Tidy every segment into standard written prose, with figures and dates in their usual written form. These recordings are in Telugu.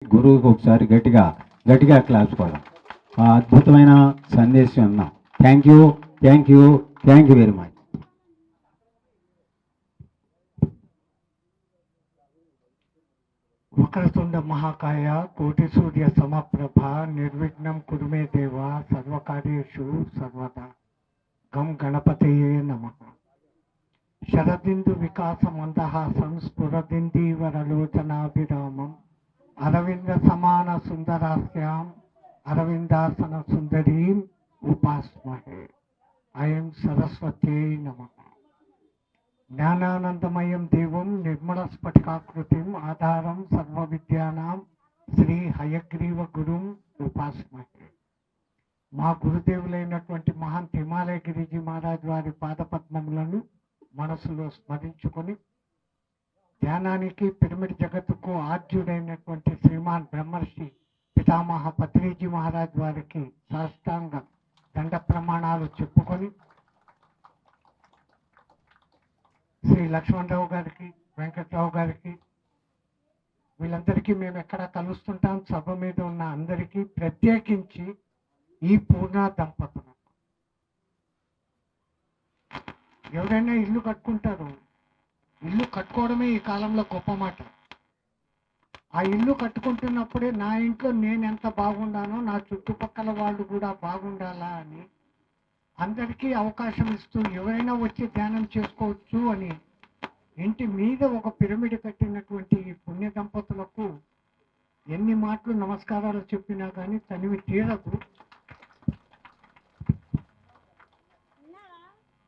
గురువుకు ఒకసారి గట్టిగా గట్టిగా క్లాస్ కూడా అద్భుతమైన సందేశం అన్నాం. Thank you, thank you, thank you very much. వక్రతుండ మహాకాయ కోటి సూర్య సమప్రభ నిర్విఘ్నం కురుమే దేవ సర్వకార్యేషు సర్వదా. గం గణపతయే నమః. శరదిందు వికాస మందహాసం స్ఫురదిందీవరలోచనాభిరామం అరవింద సమాన సుందరాస్యాం అరవిందాసన సుందరీం ఉపాస్మహే. ఐం సరస్వత్యై నమః. జ్ఞానానందమయం దేవం నిర్మల స్ఫటికాకృతిం ఆధారం సర్వ విద్యానాం శ్రీ హయగ్రీవ గురుం ఉపాస్మహే. మా గురుదేవులైనటువంటి మహంత్ హిమాలయ గిరిజీ మహారాజ్ వారి పాదపద్మములను మనసులో స్మరించుకొని ధ్యానానికి పిరమిడ్ జగత్తుకు ఆద్యుడైనటువంటి శ్రీమాన్ బ్రహ్మర్షి పితామహ పత్రిజీ మహారాజ్ వారికి సాష్టాంగ దండ ప్రమాణాలు చెప్పుకొని శ్రీ లక్ష్మణరావు గారికి, వెంకట్రావు గారికి, వీళ్ళందరికీ మేము ఎక్కడ కలుస్తుంటాం, సభ మీద ఉన్న అందరికీ, ప్రత్యేకించి ఈ పూర్ణ దంపతులు. ఎవరైనా ఇల్లు కట్టుకుంటారు, ఇల్లు కట్టుకోవడమే ఈ కాలంలో గొప్ప మాట. ఆ ఇల్లు కట్టుకుంటున్నప్పుడే నా ఇంట్లో నేను ఎంత బాగుండానో నా చుట్టుపక్కల వాళ్ళు కూడా బాగుండాలా అని అందరికీ అవకాశం ఇస్తూ ఎవరైనా వచ్చి ధ్యానం చేసుకోవచ్చు అని ఇంటి మీద ఒక పిరమిడ్ కట్టినటువంటి ఈ పుణ్య దంపతులకు ఎన్ని మాటలు నమస్కారాలు చెప్పినా కానీ తనివి తీరదు.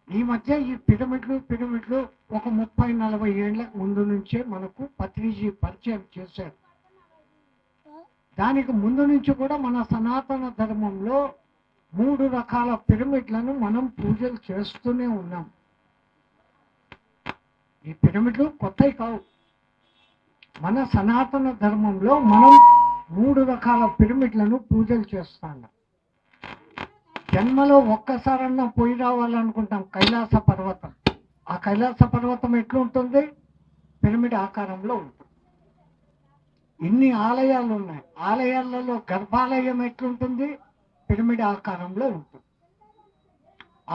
ఈ మధ్య ఈ పిరమిడ్లు ఒక 30-40 ఏళ్ల ముందు నుంచే మనకు పత్రిజీ పరిచయం చేశారు. దానికి ముందు నుంచి కూడా మన సనాతన ధర్మంలో 3 రకాల పిరమిడ్లను మనం పూజలు చేస్తూనే ఉన్నాం. ఈ పిరమిడ్లు కొత్తవి కావు. మన సనాతన ధర్మంలో మనం 3 రకాల పిరమిడ్లను పూజలు చేస్తాం. జన్మలో ఒక్కసారన్నా పోయి రావాలనుకుంటాం కైలాస పర్వతం. ఆ కైలాస పర్వతం ఎట్లుంటుంది? పిరమిడ్ ఆకారంలో ఉంటుంది. ఇన్ని ఆలయాలు ఉన్నాయి. ఆలయాలలో గర్భాలయం ఎట్లుంటుంది? పిరమిడ్ ఆకారంలో ఉంటుంది.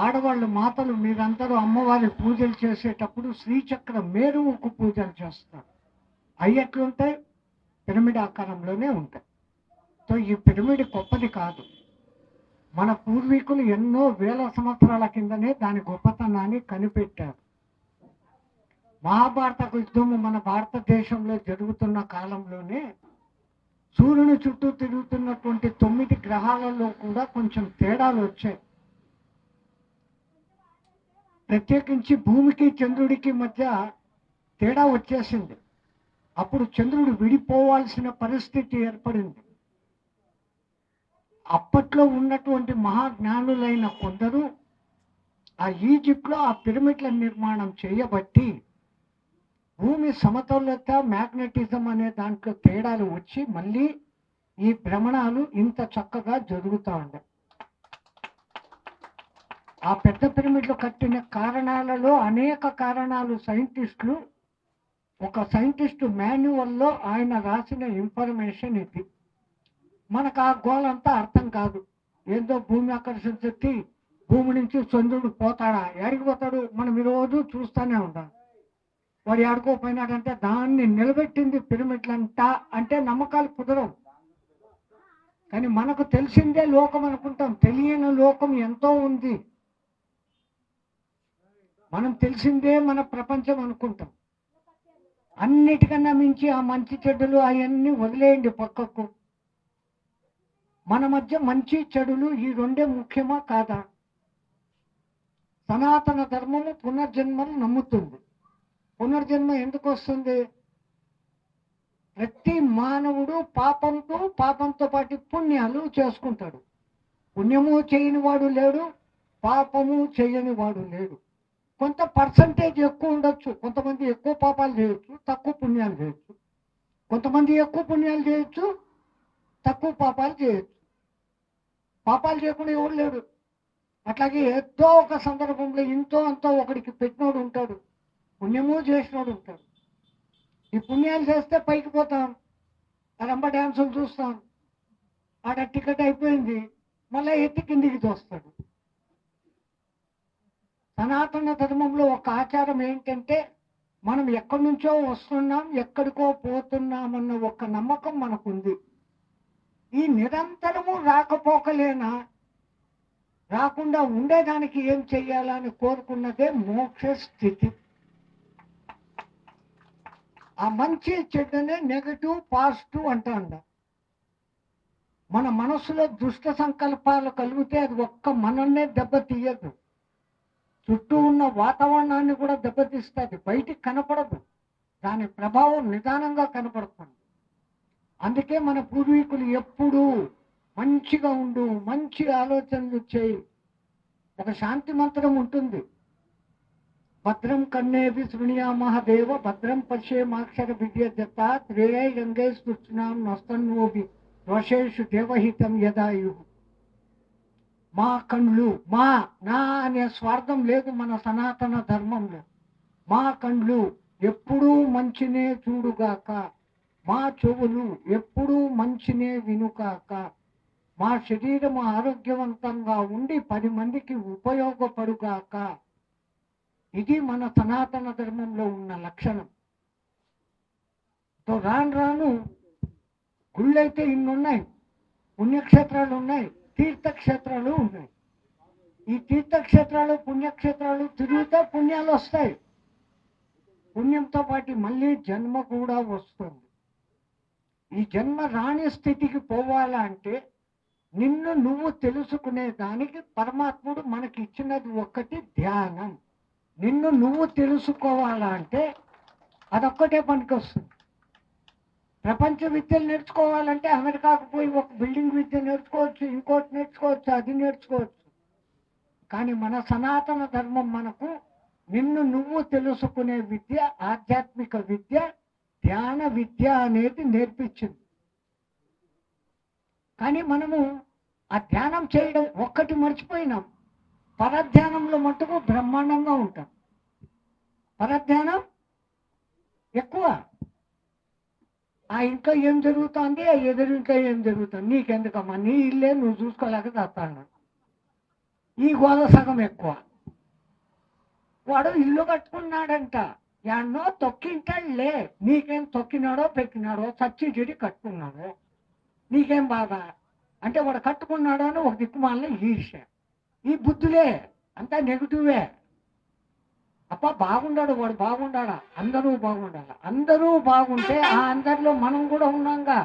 ఆడవాళ్ళు మాతలు మీరందరూ అమ్మవారి పూజలు చేసేటప్పుడు శ్రీచక్ర మేరువుకు పూజలు చేస్తారు. అవి ఎట్లుంటాయి? పిరమిడ్ ఆకారంలోనే ఉంటాయి. సో ఈ పిరమిడ్ గొప్పది కాదు. మన పూర్వీకులు ఎన్నో వేల సంవత్సరాల కిందనే దాని గొప్పతనాన్ని కనిపెట్టారు. మహాభారత యుద్ధము మన భారతదేశంలో జరుగుతున్న కాలంలోనే సూర్యుని చుట్టూ తిరుగుతున్నటువంటి 9 గ్రహాలలో కూడా కొంచెం తేడాలు వచ్చాయి. ప్రత్యేకించి భూమికి చంద్రుడికి మధ్య తేడా వచ్చేసింది. అప్పుడు చంద్రుడు విడిపోవాల్సిన పరిస్థితి ఏర్పడింది. అప్పట్లో ఉన్నటువంటి మహాజ్ఞానులైన కొందరు ఆ ఈజిప్ట్లో ఆ పిరమిడ్ల నిర్మాణం చేయబట్టి భూమి సమతౌల్యత, మ్యాగ్నెటిజం అనే దాంట్లో తేడాలు వచ్చి మళ్ళీ ఈ భ్రమణాలు ఇంత చక్కగా జరుగుతూ ఉన్నాయి. ఆ పెద్ద పిరమిడ్లు కట్టిన కారణాలలో అనేక కారణాలు సైంటిస్టులు, ఒక సైంటిస్టు మాన్యువల్లో ఆయన రాసిన ఇన్ఫర్మేషన్ ఇది. మనకు ఆ గోలంతా అర్థం కాదు. ఏదో భూమి ఆకర్షణ శక్తి, భూమి నుంచి చంద్రుడు పోతాడా? ఎడిగిపోతాడు? మనం ఈరోజు చూస్తూనే ఉంటాం. వాడు ఆడుకోపోయినాడంటే దాన్ని నిలబెట్టింది పిరమిడ్లంట అంటే నమ్మకాలు కుదరవు. కానీ మనకు తెలిసిందే లోకం అనుకుంటాం. తెలియని లోకం ఎంతో ఉంది. మనం తెలిసిందే మన ప్రపంచం అనుకుంటాం. అన్నిటికన్నా మించి ఆ మంచి చెడ్డలు అవన్నీ వదిలేయండి పక్కకు. మన మధ్య మంచి చెడులు ఈ రెండే ముఖ్యమా కాదా? సనాతన ధర్మము పునర్జన్మను నమ్ముతుంది. పునర్జన్మ ఎందుకు వస్తుంది? ప్రతి మానవుడు పాపంతో పాటు పుణ్యాలు చేసుకుంటాడు. పుణ్యము చేయని వాడు లేడు, పాపము చేయని వాడు లేడు. కొంత పర్సంటేజ్ ఎక్కువ ఉండొచ్చు. కొంతమంది ఎక్కువ పాపాలు చేయొచ్చు, తక్కువ పుణ్యాలు చేయొచ్చు. కొంతమంది ఎక్కువ పుణ్యాలు చేయొచ్చు, తక్కువ పాపాలు చేయొచ్చు. పాపాలు చేయకుండా ఎవరు లేడు. అట్లాగే ఏదో ఒక సందర్భంలో ఇంతో అంతో ఒకడికి పెట్టినోడు ఉంటాడు, పుణ్యము చేసినోడు ఉంటాడు. ఈ పుణ్యాలు చేస్తే పైకి పోతాం, రంబ డ్యాన్సులు చూస్తాం, ఆడ టికెట్ అయిపోయింది, మళ్ళీ ఎత్తి కిందికి తోస్తాడు. సనాతన ధర్మంలో ఒక ఆచారం ఏంటంటే మనం ఎక్కడి నుంచో వస్తున్నాం, ఎక్కడికో పోతున్నామన్న ఒక నమ్మకం మనకుంది. ఈ నిరంతరము రాకపోకలేనా, రాకుండా ఉండేదానికి ఏం చెయ్యాలని కోరుకున్నదే మోక్ష స్థితి. ఆ మంచి చెడ్డనే నెగటివ్ పాజిటివ్ అంటాం. మన మనసులో దుష్ట సంకల్పాలు కలిగితే అది ఒక్క మనల్నే దెబ్బతీయదు, చుట్టూ ఉన్న వాతావరణాన్ని కూడా దెబ్బతీస్తుంది. బయటికి కనపడదు, దాని ప్రభావం నిదానంగా కనపడుతుంది. అందుకే మన పూర్వీకులు ఎప్పుడూ మంచిగా ఉండు, మంచి ఆలోచనలు చేయి, ఒక శాంతి మంత్రం ఉంటుంది. భద్రం కన్నేభి శృణుయామః దేవ భద్రం పశ్యేమాక్షర విద్యజత త్రేయై గంగే సృష్టినాం నస్తన్వోభి దోషేషు దేవహితం యదాయు. మా కండ్లు, మా నా అనే స్వార్థం లేదు మన సనాతన ధర్మంలో. మా కండ్లు ఎప్పుడూ మంచినే చూడుగాక, మా చెవులు ఎప్పుడూ మంచినే వినుగాక, మా శరీరం ఆరోగ్యవంతంగా ఉండి 10 మందికి ఉపయోగపడుగాక. ఇది మన సనాతన ధర్మంలో ఉన్న లక్షణం. రాను రాను గుళ్ళైతే ఇన్నున్నాయి, పుణ్యక్షేత్రాలు ఉన్నాయి, తీర్థక్షేత్రాలు ఉన్నాయి. ఈ తీర్థక్షేత్రాలు పుణ్యక్షేత్రాలు తిరిగితే పుణ్యాలు వస్తాయి, పుణ్యంతో పాటు మళ్ళీ జన్మ కూడా వస్తుంది. ఈ జన్మ రాని స్థితికి పోవాలంటే నిన్ను నువ్వు తెలుసుకునే దానికి పరమాత్ముడు మనకి ఇచ్చినది ఒక్కటి ధ్యానం. నిన్ను నువ్వు తెలుసుకోవాలంటే అదొక్కటే పనికి వస్తుంది. ప్రపంచ విద్యలు నేర్చుకోవాలంటే అమెరికాకు పోయి ఒక బిల్డింగ్ విద్య నేర్చుకోవచ్చు, ఇంకోటి నేర్చుకోవచ్చు, అది నేర్చుకోవచ్చు. కానీ మన సనాతన ధర్మం మనకు నిన్ను నువ్వు తెలుసుకునే విద్య, ఆధ్యాత్మిక విద్య, ధ్యాన విద్య అనేది నేర్పించింది. కానీ మనము ఆ ధ్యానం చేయడం ఒక్కటి మర్చిపోయినాం. పరధ్యానంలో మటుకు బ్రహ్మాండంగా ఉంటాం. పరధ్యానం ఎక్కువ. ఆ ఇంట్లో ఏం జరుగుతుంది, ఆ ఎదురు ఇంట్లో ఏం జరుగుతుంది, నీకెందుకమ్మా, నీ ఇల్లే నువ్వు చూసుకోలేక చేస్తాను. ఈ గోద సగం ఎక్కువ. వాడు ఇల్లు కట్టుకున్నాడంట, ఎన్నో తొక్కింటాడులే, నీకేం తొక్కినాడో పెక్కినాడో చచ్చి చెడి కట్టుకున్నాడో నీకేం బాధ అంటే వాడు కట్టుకున్నాడో అని ఒక దిక్కుమాలని ఈర్ష. ఈ బుద్ధులే అంతా నెగిటివే. అప్ప బాగుండాడు, వాడు బాగుండాడా, అందరూ బాగుండాలి. అందరూ బాగుంటే ఆ అందరిలో మనం కూడా ఉన్నాంగా.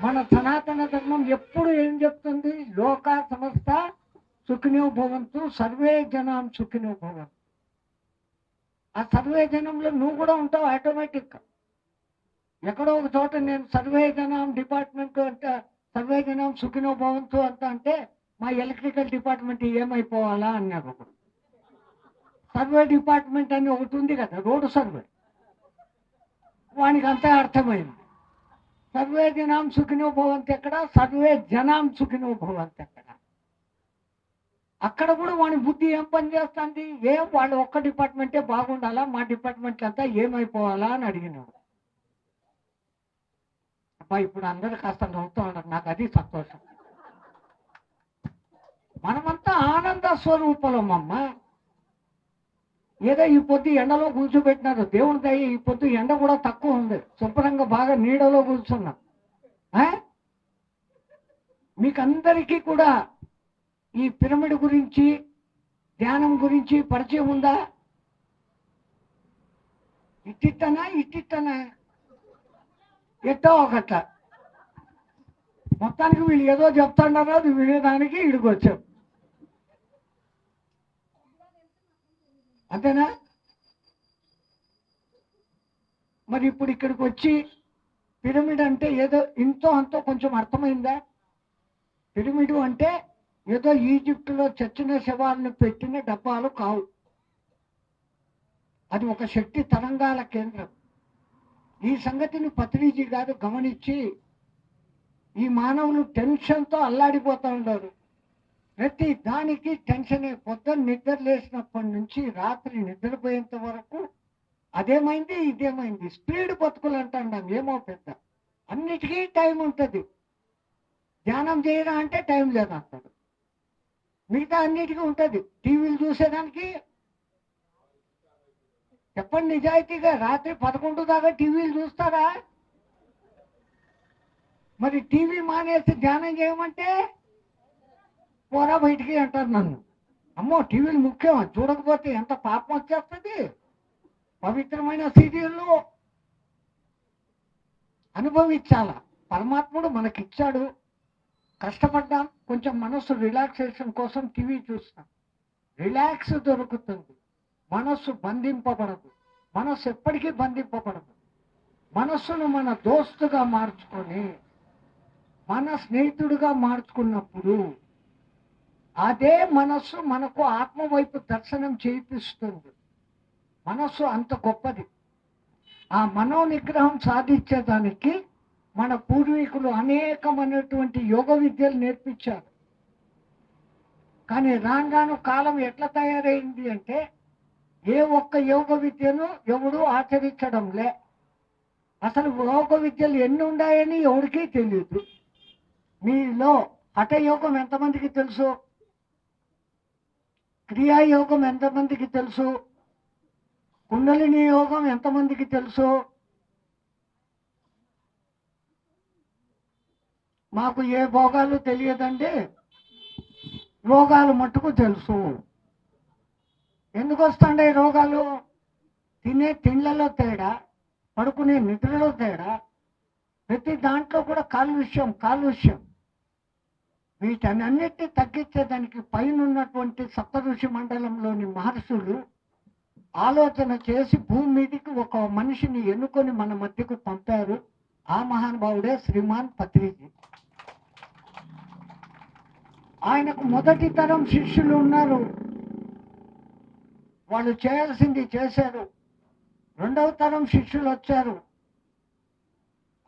మన సనాతన ధర్మం ఎప్పుడు ఏం చెప్తుంది? లోకా సమస్త సుఖినో భవంతు, సర్వే జనాం సుఖినో భవంతు. ఆ సర్వే జనంలో నువ్వు కూడా ఉంటావు ఆటోమేటిక్. ఎక్కడో ఒక చోట నేను సర్వే జనాం డిపార్ట్మెంట్ అంటే సర్వే జనాం సుఖినో భవంతు అంత అంటే మా ఎలక్ట్రికల్ డిపార్ట్మెంట్ ఏమైపోవాలా అన్నారు ఒకడు. సర్వే డిపార్ట్మెంట్ అని ఒకటి ఉంది కదా, రోడ్డు సర్వే, వానికి అంతా అర్థమైంది. సర్వే జనాం సుఖినో భవంతు ఎక్కడ, సర్వే జనాం సుఖినో భవంతు ఎక్కడ. అక్కడ కూడా వాని బుద్ధి ఏం పని చేస్తుంది? ఏం వాళ్ళు ఒక్క డిపార్ట్మెంటే బాగుండాలా, మా డిపార్ట్మెంట్ అంతా ఏమైపోవాలా అని అడిగినాడు. అబ్బా ఇప్పుడు అందరూ కాస్త నవ్వుతూ ఉన్నారు, నాకు అది సంతోషం. మనమంతా ఆనంద స్వరూపలమమ్మ. ఏదో ఈ పొద్దు ఎండలో కూర్చోబెట్టినారు, దేవుని దయ ఈ పొద్దు ఎండ కూడా తక్కువ ఉంది, శుభ్రంగా బాగా నీడలో కూర్చున్నాం. మీకందరికీ కూడా ఈ పిరమిడ్ గురించి, ధ్యానం గురించి పరిచయం ఉందా? ఇట్టిట్టనా ఎట్టో ఒకట. మొత్తానికి వీళ్ళు ఏదో చెప్తాడారో అది వినేదానికి ఇడికి వచ్చాం, అంతేనా? మరి ఇప్పుడు ఇక్కడికి వచ్చి పిరమిడ్ అంటే ఏదో ఇంతో అంతో కొంచెం అర్థమైందా? పిరమిడ్ అంటే ఏదో ఈజిప్టులో చచ్చిన శవాలను పెట్టిన డబ్బాలు కావు. అది ఒక శక్తి తరంగాల కేంద్రం. ఈ సంగతిని పత్రిజీ గారు గమనించి ఈ మానవులు టెన్షన్తో అల్లాడిపోతూ ఉంటారు. ప్రతి దానికి టెన్షనే. పొద్దున్న నిద్ర లేచినప్పటి నుంచి రాత్రి నిద్రపోయేంత వరకు అదేమైంది ఇదేమైంది, స్పీడ్ బతుకులు అంటాం. ఏమో పెద్ద అన్నిటికీ టైం ఉంటుంది. ధ్యానం చేయరా అంటే టైం లేదంటాడు. మిగతా అన్నిటికీ ఉంటుంది. టీవీలు చూసేదానికి చెప్పండి నిజాయితీగా, రాత్రి 11 దాకా టీవీలు చూస్తారా? మరి టీవీ మానేసి ధ్యానం చేయమంటే పోరా బయటికి అంటారు నన్ను. అమ్మో టీవీలు ముఖ్యం, చూడకపోతే ఎంత పాపం వచ్చేస్తుంది. పవిత్రమైన సీరియళ్ళు అనుభవించాల. పరమాత్ముడు మనకిచ్చాడు, కష్టపడ్డాం, కొంచెం మనస్సు రిలాక్సేషన్ కోసం టీవీ చూస్తాం, రిలాక్స్ దొరుకుతుంది. మనస్సు బంధింపబడదు. మనస్సు ఎప్పటికీ బంధింపబడదు. మనస్సును మన దోస్తుగా మార్చుకొని మన స్నేహితుడిగా మార్చుకున్నప్పుడు అదే మనస్సు మనకు ఆత్మ వైపు దర్శనం చేయిస్తుంది. మనస్సు అంత గొప్పది. ఆ మనోనిగ్రహం సాధించేదానికి మన పూర్వీకులు అనేకమైనటువంటి యోగ విద్యలు నేర్పించారు. కానీ రాను రాను కాలం ఎట్లా తయారైంది అంటే ఏ ఒక్క యోగ విద్యను ఎవడు ఆచరించడంలే. అసలు యోగ విద్యలు ఎన్ని ఉన్నాయని ఎవరికీ తెలియదు. మీలో హఠయోగం ఎంతమందికి తెలుసు? క్రియాయోగం ఎంతమందికి తెలుసు? కుండలిని యోగం ఎంతమందికి తెలుసు? మాకు ఏ భోగాలు తెలియదండి, రోగాలు మట్టుకు తెలుసు. ఎందుకు వస్తాండే రోగాలు? తినే తిండ్లలో తేడా, పడుకునే నిద్రలో తేడా, ప్రతి దాంట్లో కూడా కాలుష్యం. వీటన్నిటిని తగ్గించేదానికి పైన ఉన్నటువంటి సప్తఋషి మండలంలోని మహర్షులు ఆలోచన చేసి భూమి మీదకి ఒక మనిషిని ఎన్నుకొని మన మధ్యకు పంపారు. ఆ మహానుభావుడే శ్రీమాన్ పత్రిజీ. ఆయనకు మొదటి తరం శిష్యులు ఉన్నారు, వాళ్ళు చేయాల్సింది చేశారు. రెండవ తరం శిష్యులు వచ్చారు,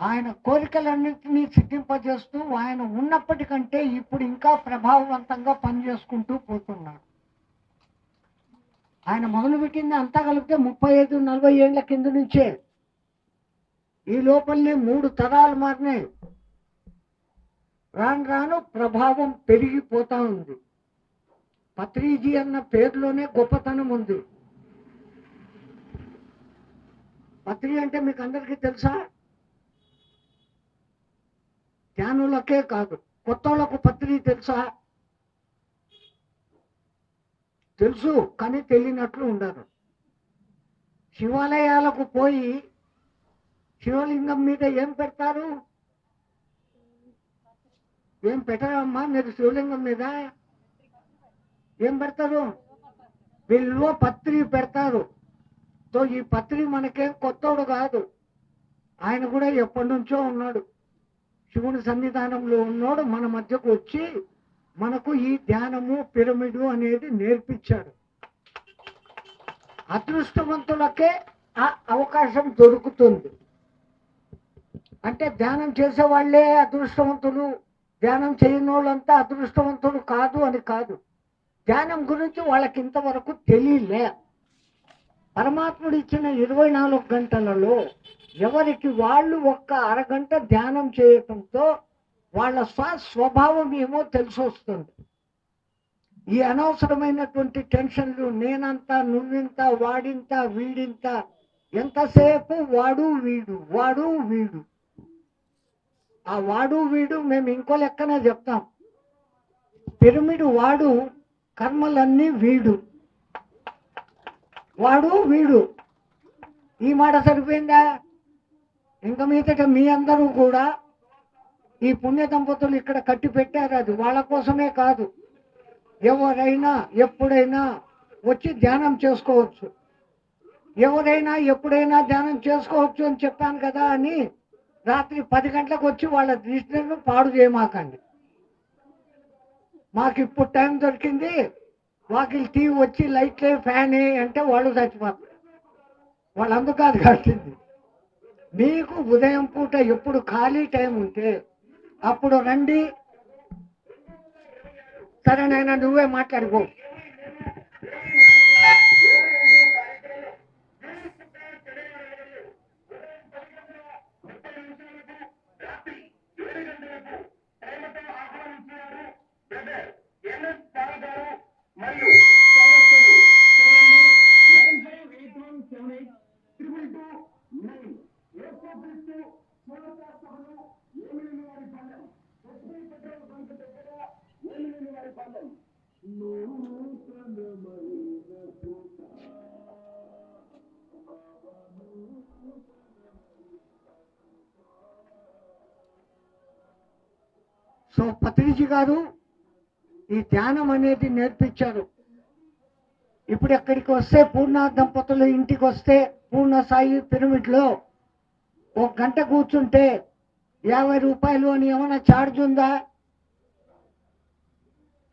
ఆయన కోరికలన్నింటినీ సిద్ధింపజేస్తూ ఆయన ఉన్నప్పటికంటే ఇప్పుడు ఇంకా ప్రభావవంతంగా పనిచేసుకుంటూ పోతున్నారు. ఆయన మొదలుపెట్టింది అంతా కలిపితే 35-40 ఏళ్ల కింద నుంచే. ఈ లోపలనే 3 తరాలు మారినాయి. రాను రాను ప్రభావం పెరిగిపోతా ఉంది. పత్రిజీ అన్న పేరులోనే గొప్పతనం ఉంది. పత్రి అంటే మీకు అందరికీ తెలుసా? జ్ఞానులకే కాదు, కొత్తోళ్లకు పత్రి తెలుసా? తెలుసు, కానీ తెలియనట్లు ఉండరు. శివాలయాలకు పోయి శివలింగం మీద ఏం పెడతారు? ఏం పెట్టరమ్మా మీరు శివలింగం మీద? ఏం పెడతారు? బిల్వ పత్రి పెడతారు. సో ఈ పత్రి మనకేం కొత్తోడు కాదు, ఆయన కూడా ఎప్పటి నుంచో ఉన్నాడు. శివుని సన్నిధానంలో ఉన్నాడు, మన మధ్యకు వచ్చి మనకు ఈ ధ్యానము పిరమిడు అనేది నేర్పించాడు. అదృష్టవంతులకే ఆ అవకాశం దొరుకుతుంది. అంటే ధ్యానం చేసే వాళ్ళే అదృష్టవంతులు, ధ్యానం చేయని వాళ్ళంతా అదృష్టవంతులు కాదు అని కాదు. ధ్యానం గురించి వాళ్ళకి ఇంతవరకు తెలియలే. పరమాత్ముడు ఇచ్చిన 24 గంటలలో ఎవరికి వాళ్ళు ఒక్క అరగంట ధ్యానం చేయటంతో వాళ్ళ స్వభావం ఏమో తెలిసి వస్తుంది. ఈ అనవసరమైనటువంటి టెన్షన్లు, నేనంతా, నువ్వింత, వాడింత, వీడింత, ఎంతసేపు వాడు వీడు. ఆ వాడు వీడు మేము ఇంకో లెక్కనే చెప్తాం. పిరమిడ్ వాడు, కర్మలన్నీ వీడు. వాడు వీడు ఈ మాట సరిపోయిందా? ఇంకా మీదట మీ అందరూ కూడా ఈ పుణ్య దంపతులు ఇక్కడ కట్టి పెట్టారు, అది వాళ్ళ కోసమే కాదు. ఎవరైనా ఎప్పుడైనా వచ్చి ధ్యానం చేసుకోవచ్చు, ఎవరైనా ఎప్పుడైనా ధ్యానం చేసుకోవచ్చు అని చెప్పాను కదా అని రాత్రి 10 గంటలకు వచ్చి వాళ్ళ దృష్టిని పాడు చేయమాకండి. మాకు ఇప్పుడు టైం దొరికింది, వాకిలి టీ వచ్చి లైట్లే ఫ్యాన్ అంటే వాళ్ళు చచ్చిపోతారు. వాళ్ళు అందుకు కాదు కట్టింది. మీకు ఉదయం పూట ఎప్పుడు ఖాళీ టైం ఉంటే అప్పుడు రండి. సరేనైనా నువ్వే మాట్లాడుకో. సో పత్రిజీ గారు ఈ ధ్యానం అనేది నేర్పించారు. ఇప్పుడు ఎక్కడికి వస్తే పూర్ణ దంపతులు ఇంటికి వస్తే పూర్ణ సాయి పిరమిడ్లో 1 గంట కూర్చుంటే 50 రూపాయలు అని ఏమైనా ఛార్జ్ ఉందా?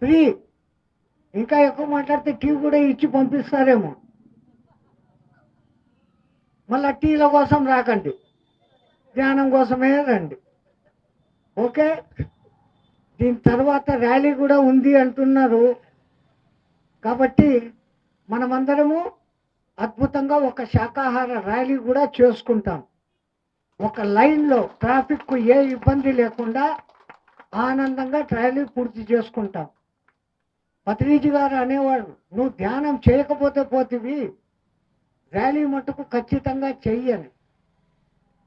ఫ్రీ. ఇంకా ఎక్కువ మాట్లాడితే టీ కూడా ఇచ్చి పంపిస్తారేమో. మళ్ళా టీల కోసం రాకండి, ధ్యానం కోసమే రండి. ఓకే. దీని తర్వాత ర్యాలీ కూడా ఉంది అంటున్నారు. కాబట్టి మనమందరము అద్భుతంగా ఒక శాకాహార ర్యాలీ కూడా చేసుకుంటాం. ఒక లైన్లో ట్రాఫిక్కు ఏ ఇబ్బంది లేకుండా ఆనందంగా ర్యాలీ పూర్తి చేసుకుంటాం. పత్రిజీ గారు అనేవాడు, నువ్వు ధ్యానం చేయకపోతే పోతివి, ర్యాలీ మటుకు ఖచ్చితంగా చెయ్యని.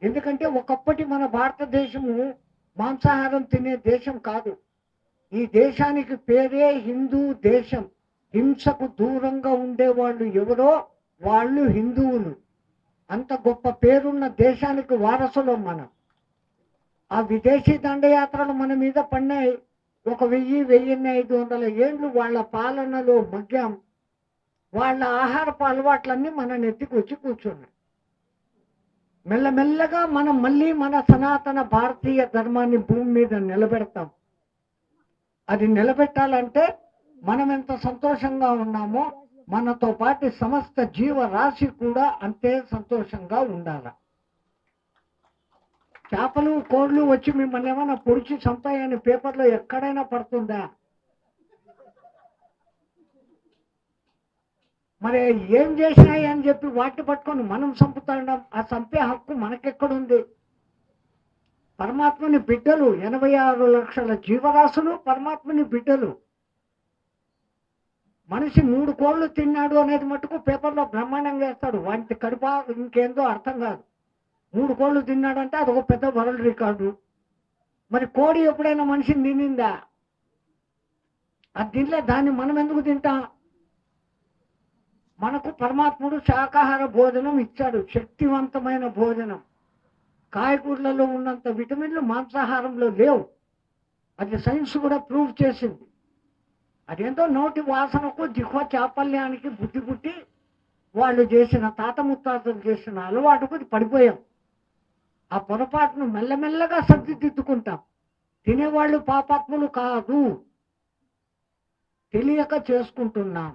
ఎందుకంటే ఒకప్పటి మన భారతదేశము మాంసాహారం తినే దేశం కాదు. ఈ దేశానికి పేరే హిందూ దేశం. హింసకు దూరంగా ఉండేవాళ్ళు ఎవరో వాళ్ళు హిందువులు. అంత గొప్ప పేరున్న దేశానికి వారసులం మనం. ఆ విదేశీ దండయాత్రలు మన మీద పడినాయి. 1000-1500 ఏళ్ళు వాళ్ళ పాలనలో మగ్గాం. వాళ్ళ ఆహారపు అలవాట్లన్నీ మన నెత్తికి వచ్చి కూర్చున్నాయి. మెల్లమెల్లగా మనం మళ్ళీ మన సనాతన భారతీయ ధర్మాన్ని భూమి మీద నిలబెడతాం. అది నిలబెట్టాలంటే మనం ఎంత సంతోషంగా ఉన్నామో మనతో పాటు సమస్త జీవరాశి కూడా అంతే సంతోషంగా ఉండాలి. చేపలు కోళ్ళు వచ్చి మిమ్మల్ని ఏమైనా పొడిచి చంపాయని పేపర్లో ఎక్కడైనా పడుతుందా? మరి ఏం చేసినాయి అని చెప్పి వాటిని పట్టుకొని మనం చంపుతాం. ఆ చంపే హక్కు మనకెక్కడుంది? పరమాత్మని బిడ్డలు, 86 లక్షల జీవరాశులు పరమాత్మని బిడ్డలు. మనిషి 3 కోళ్ళు తిన్నాడు అనేది మటుకు పేపర్లో బ్రహ్మాండంగా వేస్తాడు. వాటి కడుప ఇంకేందో అర్థం కాదు. 3 కోళ్ళు తిన్నాడంటే అదొక పెద్ద వరల్డ్ రికార్డు. మరి కోడి ఎప్పుడైనా మనిషిని తినిందా? అది తినలే. దాన్ని మనం ఎందుకు తింటాం? మనకు పరమాత్ముడు శాకాహార భోజనం ఇచ్చాడు, శక్తివంతమైన భోజనం. కాయగూరలలో ఉన్నంత విటమిన్లు మాంసాహారంలో లేవు. అది సైన్స్ కూడా ప్రూవ్ చేసింది. అదేంటో నోటి వాసనకు జిహ్వ చాపల్యానికి బుద్ధి పుట్టి వాళ్ళు చేసిన తాత ముత్తాతలు చేసిన అలవాటుకు పడిపోయాం. ఆ పొరపాటును మెల్లమెల్లగా సర్దిదిద్దుకుంటాం. తినేవాళ్ళు పాపాత్ములు కాదు, తెలియక చేసుకుంటున్నాం.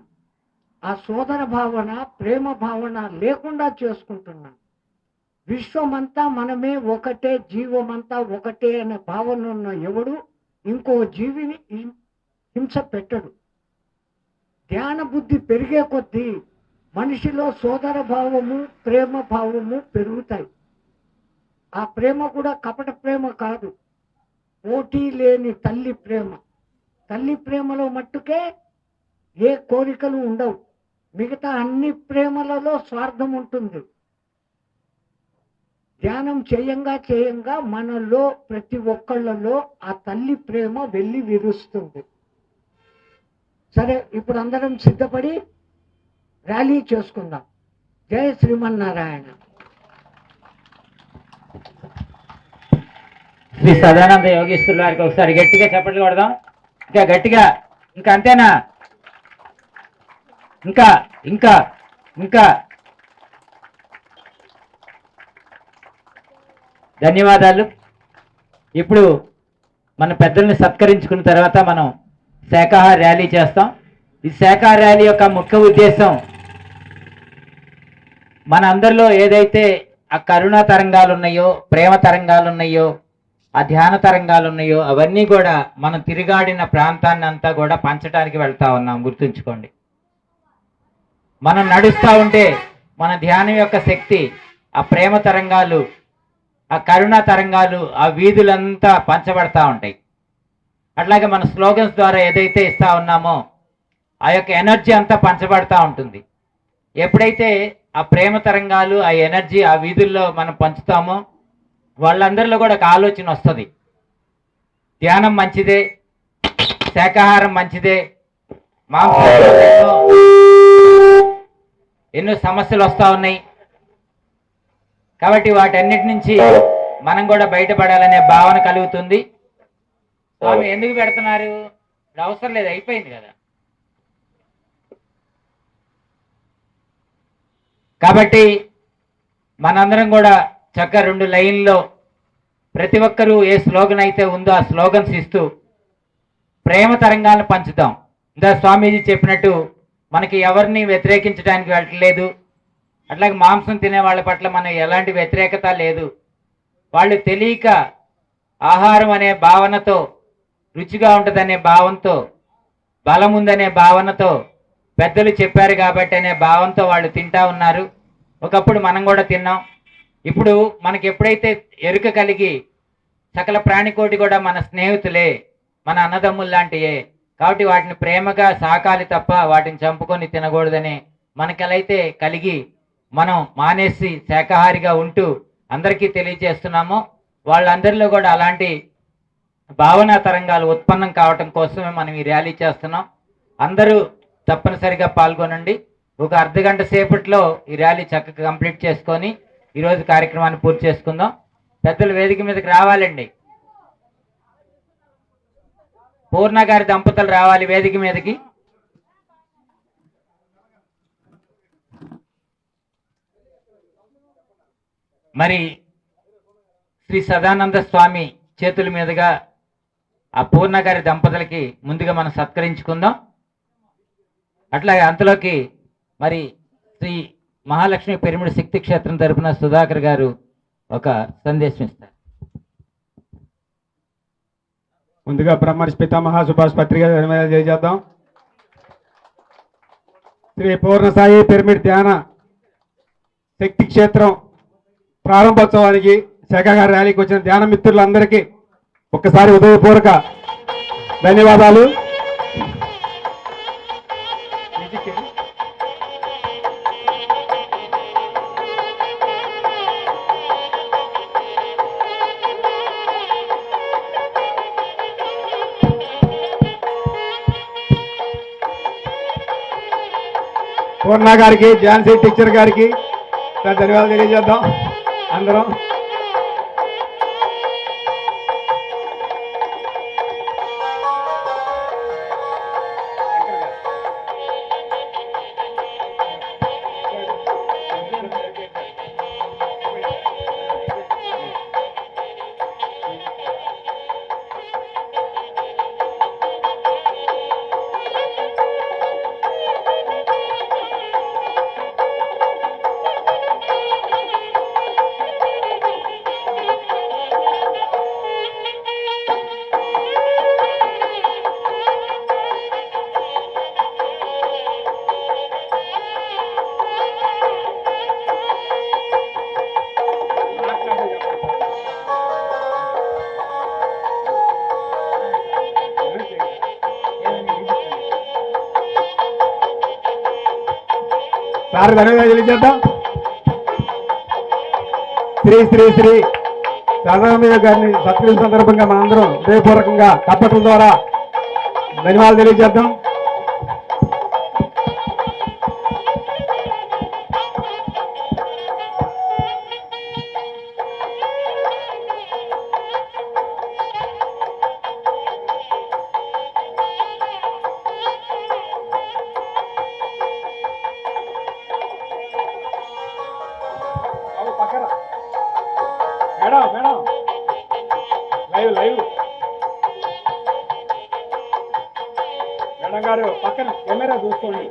ఆ సోదర భావన, ప్రేమ భావన లేకుండా చేసుకుంటున్నాం. విశ్వమంతా మనమే ఒకటే, జీవమంతా ఒకటే అనే భావన ఉన్న ఎవడు ఇంకో జీవిని హింస పెట్టడు. ధ్యాన బుద్ధి పెరిగే కొద్దీ మనిషిలో సోదర భావము, ప్రేమ భావము పెరుగుతాయి. ఆ ప్రేమ కూడా కపట ప్రేమ కాదు, పోటీ లేని తల్లి ప్రేమ. తల్లి ప్రేమలో మట్టుకే ఏ కోరికలు ఉండవు. మిగతా అన్ని ప్రేమలలో స్వార్థం ఉంటుంది. ధ్యానం చేయంగా మనలో ప్రతి ఒక్కళ్ళలో ఆ తల్లి ప్రేమ వెళ్ళి విరుస్తుంది. సరే, ఇప్పుడు అందరం సిద్ధపడి ర్యాలీ చేసుకుందాం. జై శ్రీమన్నారాయణ. శ్రీ సదానంద యోగేశ్వరుల వారికి ఒకసారి గట్టిగా చప్పట్లు కొడదాం. ఇంకా గట్టిగా. ఇంకా అంతేనా? ఇంకా ఇంకా ఇంకా ధన్యవాదాలు. ఇప్పుడు మన పెద్దల్ని సత్కరించుకున్న తర్వాత మనం శాకాహార ర్యాలీ చేస్తాం. ఈ శాకాహార ర్యాలీ యొక్క ముఖ్య ఉద్దేశం మన అందరిలో ఏదైతే ఆ కరుణా తరంగాలు ఉన్నాయో, ప్రేమ తరంగాలు ఉన్నాయో, ఆ ధ్యాన తరంగాలు ఉన్నాయో అవన్నీ కూడా మనం తిరిగాడిన ప్రాంతాన్ని అంతా కూడా పంచడానికి వెళ్తా ఉన్నాం. గుర్తుంచుకోండి, మనం నడుస్తూ ఉంటే మన ధ్యానం యొక్క శక్తి, ఆ ప్రేమ తరంగాలు, ఆ కరుణా తరంగాలు ఆ వీధులంతా పంచబడతా ఉంటాయి. అట్లాగే మన స్లోగన్స్ ద్వారా ఏదైతే ఇస్తా ఉన్నామో ఆ యొక్క ఎనర్జీ అంతా పంచబడతా ఉంటుంది. ఎప్పుడైతే ఆ ప్రేమ తరంగాలు, ఆ ఎనర్జీ ఆ వీధుల్లో మనం పంచుతామో వాళ్ళందరిలో కూడా ఒక ఆలోచన వస్తుంది. ధ్యానం మంచిదే, శాకాహారం మంచిదే, మాంసం ఎన్నో సమస్యలు వస్తూ ఉన్నాయి కాబట్టి వాటన్నిటి నుంచి మనం కూడా బయటపడాలనే భావన కలుగుతుంది. స్వామి ఎందుకు పెడుతున్నారు? ఇప్పుడు అవసరం లేదు, అయిపోయింది కదా. కాబట్టి మనందరం కూడా చక్కగా 2 లైన్లో ప్రతి ఒక్కరూ ఏ స్లోగన్ అయితే ఉందో ఆ స్లోగన్స్ ఇస్తూ ప్రేమ తరంగాలను పంచుతాం. ఇంకా స్వామీజీ చెప్పినట్టు మనకి ఎవరిని వ్యతిరేకించడానికి వెళ్ళట్లేదు. అట్లాగే మాంసం తినే వాళ్ళ పట్ల మన ఎలాంటి వ్యతిరేకత లేదు. వాళ్ళు తెలియక ఆహారం అనే భావనతో, రుచిగా ఉంటుందనే భావంతో, బలం ఉందనే భావనతో, పెద్దలు చెప్పారు కాబట్టి అనే భావంతో వాళ్ళు తింటా ఉన్నారు. ఒకప్పుడు మనం కూడా తిన్నాం. ఇప్పుడు మనకి ఎప్పుడైతే ఎరుక కలిగి సకల ప్రాణికోటి కూడా మన స్నేహితులే, మన అన్నదమ్ములు లాంటియే, కాబట్టి వాటిని ప్రేమగా సాకాలి తప్ప వాటిని చంపుకొని తినకూడదని మనకెలైతే కలిగి మనం మానేసి శాకాహారిగా ఉంటూ అందరికీ తెలియజేస్తున్నామో, వాళ్ళందరిలో కూడా అలాంటి భావనా తరంగాలు ఉత్పన్నం కావటం కోసమే మనం ఈ ర్యాలీ చేస్తున్నాం. అందరూ తప్పనిసరిగా పాల్గొనండి. ఒక అర్ధగంట సేపట్లో ఈ ర్యాలీ చక్కగా కంప్లీట్ చేసుకొని ఈరోజు కార్యక్రమాన్ని పూర్తి చేసుకుందాం. పెద్దలు వేదిక మీదకి రావాలండి. పూర్ణ గారి దంపతులు రావాలి వేదిక మీదకి. మరి శ్రీ సదానంద స్వామి చేతుల మీదుగా ఆ పూర్ణ గారి దంపతులకి ముందుగా మనం సత్కరించుకుందాం. అట్లాగే అంతలోకి మరి శ్రీ మహాలక్ష్మి పిరమిడ్ శక్తి క్షేత్రం తరపున సుధాకర్ గారు ఒక సందేశం ఇస్తారు. ముందుగా బ్రహ్మర్షి పితామహ సుభాష్ పత్రిక చేద్దాం. శ్రీ పూర్ణసాయి పిరమిడ్ ధ్యాన శక్తి క్షేత్రం ప్రారంభోత్సవానికి శాఖాహార ర్యాలీకి వచ్చిన ధ్యాన మిత్రులందరికీ ఒక్కసారి ఉదయపూర్వక ధన్యవాదాలు. పూర్ణ గారికి, ఝాన్సీ టీచర్ గారికి ధన్యవాదాలు తెలియజేద్దాం అందరం. సార్ ధన్యవాదాలు తెలియజేద్దాం. శ్రీ శ్రీ శ్రీ సదానంద గారిని సత్కరించిన సందర్భంగా మనందరం హృదయపూర్వకంగా తప్పటం ద్వారా ధన్యవాదాలు తెలియజేద్దాం. Madam madam live live madam గారు పక్కన కెమెరా చూసుకోండి.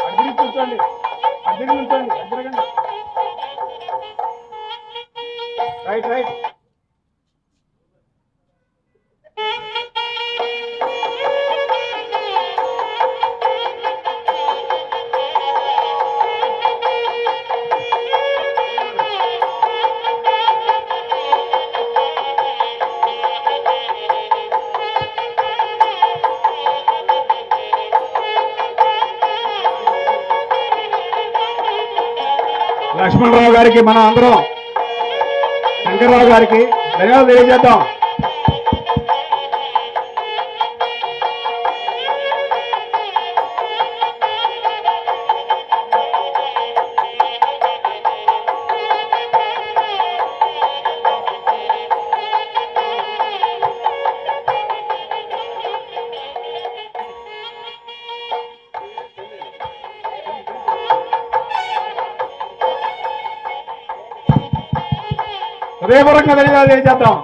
అద్దరికి కూర్చోండి, అద్దరికి కూర్చోండి, అద్దరకండి. Right right. లక్ష్మణరావు గారికి మనం అందరం శంకర్రావు గారికి ధన్యవాదాలు తెలియజేద్దాం. హృదయపూర్వకంగా ధన్యవాదాలు తెలియజేద్దాం.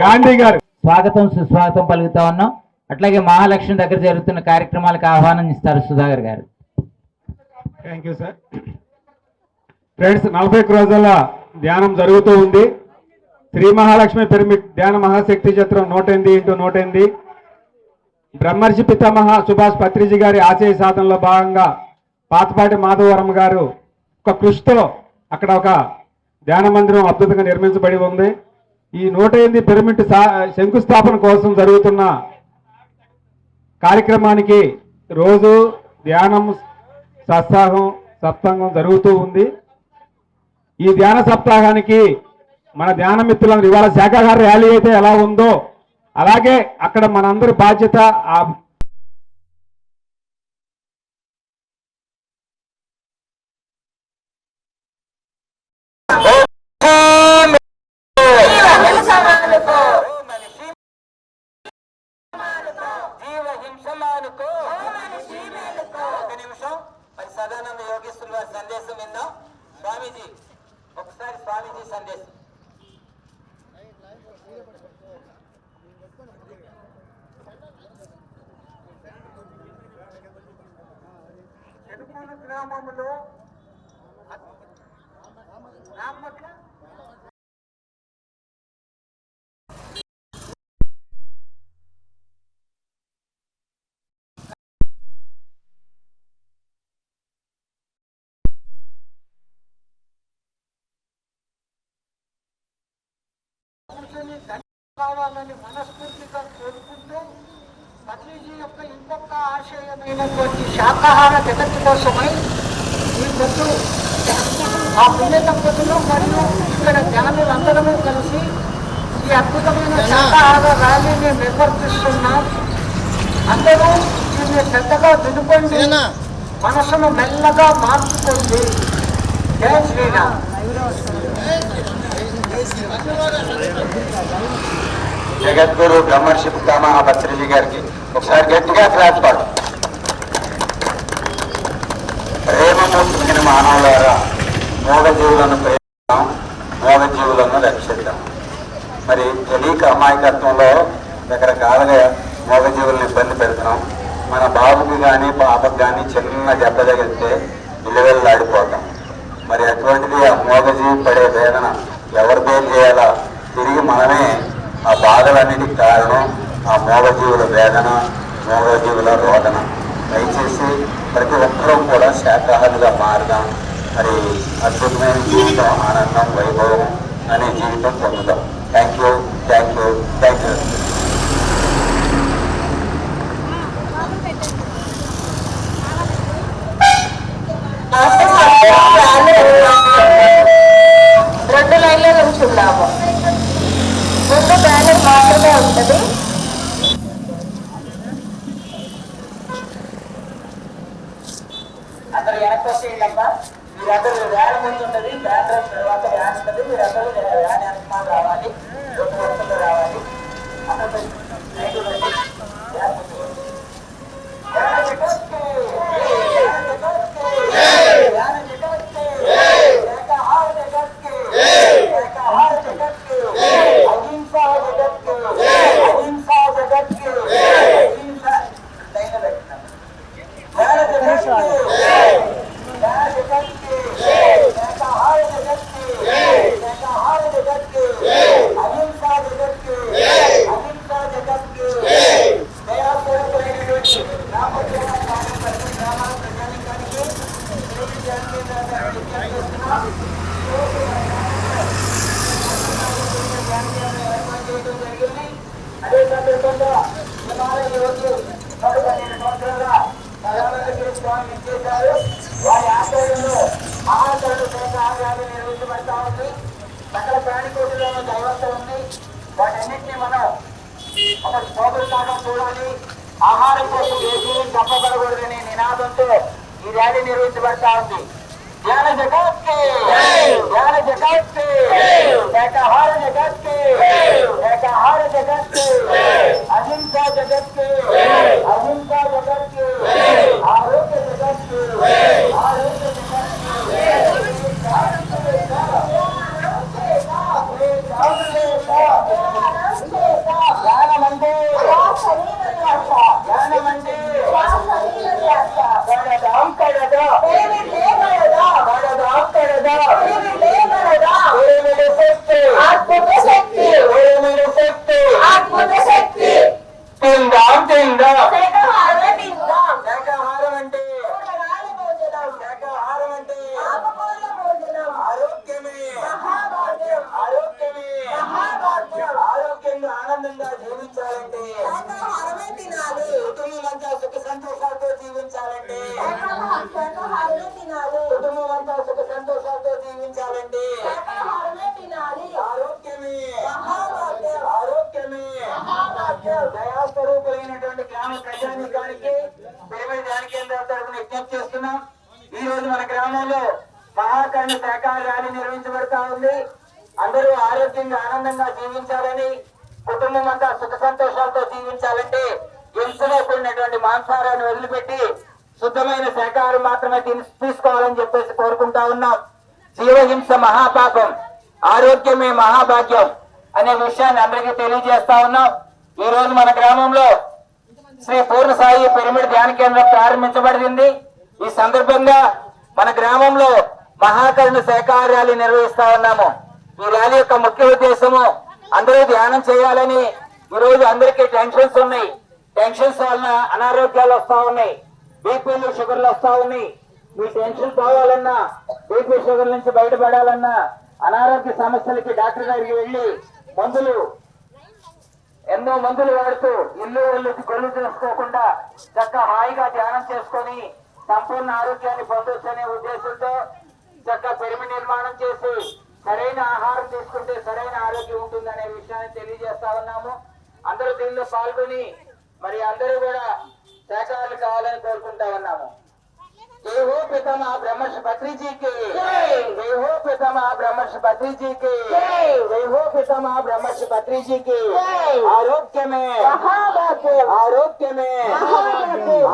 గాంధీ గారు స్వాగతం సుస్వాగతం పలుకుతా ఉన్నాం. అట్లాగే మహాలక్ష్మి దగ్గర జరుగుతున్న కార్యక్రమాలకు ఆహ్వానం ఇస్తారు సుధాకర్ గారు. Thank you sir. ఫ్రెండ్స్, 41 రోజుల ధ్యానం జరుగుతూ ఉంది. శ్రీ మహాలక్ష్మి పిరమిడ్ ధ్యాన మహాశక్తి చిత్రం 108x108 బ్రహ్మర్షి పితామహ సుభాష్ పత్రిజీ గారి ఆశయ సాధనలో భాగంగా పాతపాటి మాధవవరం గారు ఒక కృషితో అక్కడ ఒక ధ్యాన మందిరం అద్భుతంగా నిర్మించబడి ఉంది. ఈ 108 పిరమిడ్ శంకుస్థాపన కోసం జరుగుతున్న కార్యక్రమానికి రోజు ధ్యానం సప్తాహం జరుగుతూ ఉంది. ఈ ధ్యాన సప్తాహానికి మన ధ్యాన మిత్రులందరూ ఇవాళ శాకాహార ర్యాలీ అయితే ఎలా ఉందో అలాగే అక్కడ మనందరి బాధ్యత సదానంద యోగేశ్వరుల వారి సందేశం విందాం. స్వామీజీ, ఒకసారి స్వామీజీ సందేశం. చెరుకూరు గ్రామంలో కావాలని మనస్ఫూర్తిగా కోరుకుంటూ పత్రిజీ యొక్క ఇంకొక ఆశయమైనటువంటి శాకాహార జగత్తు కోసమై ఈ పొద్దు ఆ పుణ్య దంపతులు మరియు ఇక్కడ జ్ఞానులందరూ కలిసి ఈ అద్భుతమైన శాకాహార ర్యాలీని నిర్వర్తిస్తున్నాం. అందరూ దీన్ని పెద్దగా వినుకోండి, మనసును మెల్లగా మార్చుకోండి. జై శ్రీరామ్. జగద్గురు బ్రహ్మర్షి పితామహ పత్రిజీ గారికి ఒకసారి గట్టిగా క్లాస్ పాడు. ప్రేమమూర్తిని మానవులారా, మూగజీవులను ప్రేమిద్దాం, మూగజీవులను రక్షిద్దాం. మరి తెలియక అమాయకత్వంలో రకరకాలుగా మూగజీవులను ఇబ్బంది పెడుతున్నాం. మన బాబుకి కానీ పాపకు కానీ చిన్న దెబ్బ తగిలితే విలువెల్లాడిపోతాం. మరి అటువంటిది ఆ మూగజీవి పడే వేదన ఎవరు పేరు చేయాలా? తిరిగి మనమే ఆ బాధలన్నిటికి కారణం ఆ మూగజీవుల వేదన, మూగజీవుల రోదన. దయచేసి ప్రతి ఒక్కరూ కూడా శాకాహారులుగా మారుదాం. మరి అద్భుతమైన జీవితం, ఆనందం, వైభవం అనే జీవితం పొందుదాం. Thank you, thank you, thank you. రెండు లైన్లో ఉంచున్నాము. ముందు బ్యానర్ మాత్రమే ఉంటుంది. అందరు వెనక్కి వచ్చేయండి. మీరందరూ వ్యాన్ ముందు ఉంటుంది, బ్యానర్ తర్వాత వ్యాన్ ఉంటుంది. మీరందరూ వ్యాన్ వెనక రావాలి, 2 వరుసల్లో రావాలి. అక్కడ అదేవిధంగా హిమాలయ యోగి మరి 12 సంవత్సరాలుగా ప్రధానమంత్రి స్వామి ఇచ్చేశారు. వారి ఆధ్వర్యంలో ఆహార శాఖాహారాలు నిర్వహించబడతా ఉంది. సకల ప్రాణికోటిలోనూ దైవత్వం ఉంది. వాటన్నింటినీ మనం ఒక శోభలాగా చూడాలి. ఆహారం కోసం ఏ జీవం తప్పబడకూడదనే నినాదంతో ఈ ర్యాలీ నిర్వహించబడతా ఉంది. ధ్యాన జగత్కి, ధ్యాన జగత్కి, శాఖాహార జగత్కి, శాఖాహార జగత్కి, అహింసా జగత్కి, అహింసా జగత్కి, ఆరోగ్య జగత్కి, ఆరోగ్య జ్ఞానమంటే జ్ఞానమంటే తిందాం తిందాం శాఖాహారం అంటే శాఖాహారం అంటే ఆరోగ్యమే ఆరోగ్యమే ఆరోగ్యంగా ఆనందంగా జీవించాలంటే కుటుంబం అంతా సుఖ సంతోషాలతో జీవించాలంటే కుటుంబం అంతా సుఖ సంతోషాలతో జీవించాలంటే ఆరోగ్యమే ఆరోగ్యమే దయాస్వరూపులైనటువంటి గ్రామ ప్రజానీకానికి పిరమిడ్ ధ్యాన కేంద్రాల తరఫున విజ్ఞప్తి చేస్తున్నాం. ఈ రోజు మన గ్రామంలో మహాకర్ణ శాఖాహార ర్యాలీ నిర్వహించబడతా ఉంది. అందరూ ఆరోగ్యంగా ఆనందంగా జీవించాలని, కుటుంబం అంతా సుఖ సంతోషాలతో జీవించాలంటే హింసలో కూడినటువంటి మాంసాహారాన్ని వదిలిపెట్టి శుద్ధమైన శాఖాహారం మాత్రమే తీసుకోవాలని చెప్పేసి కోరుకుంటా ఉన్నాం. జీవహింస మహాపాపం, ఆరోగ్యమే మహాభాగ్యం అనే విషయాన్ని అందరికీ తెలియజేస్తా ఉన్నాం. ఈ రోజు మన గ్రామంలో శ్రీ పూర్ణ సాయి పిరమిడ్ ధ్యాన కేంద్రం ప్రారంభించబడింది. ఈ సందర్భంగా మన గ్రామంలో మహాకరుణ శాఖాహార ర్యాలీ నిర్వహిస్తా ఉన్నాము. ఈ ర్యాలీ యొక్క ముఖ్య ఉద్దేశము అందరూ ధ్యానం చేయాలని. ఈ రోజు అందరికీ టెన్షన్స్ ఉన్నాయి. టెన్షన్స్ వలన అనారోగ్యాలు వస్తా ఉన్నాయి, బీపీలు షుగర్లు వస్తా ఉన్నాయి. మీ టెన్షన్ పోవాలన్నా, బీపీ షుగర్ నుంచి బయటపడాలన్నా, అనారోగ్య సమస్యలకి డాక్టర్ దగ్గరికి వెళ్ళి ఎన్నో మందులు వాడుతూ ఇల్లు ఒళ్ళకి గొల్లు చేసుకోకుండా చక్కగా హాయిగా ధ్యానం చేసుకొని సంపూర్ణ ఆరోగ్యాన్ని పొందొచ్చనే ఉద్దేశంతో చక్కగా పిరమిడ్ నిర్మాణం చేసి సరైన ఆహారం తీసుకుంటే సరైన ఆరోగ్యం ఉంటుందనే విషయాన్ని తెలియజేస్తా ఉన్నాము. అందరూ దీనిలో పాల్గొని మరి అందరూ కూడా శాఖాహారులు కావాలని కోరుకుంటా ఉన్నాము. जय हो पितामह ब्रह्मर्षि पत्री जी के, जय हो पितामह ब्रह्मर्षि पत्री जी के, जय हो पितामह ब्रह्मर्षि पत्री जी के। आरोग्य में ఆరోగ్య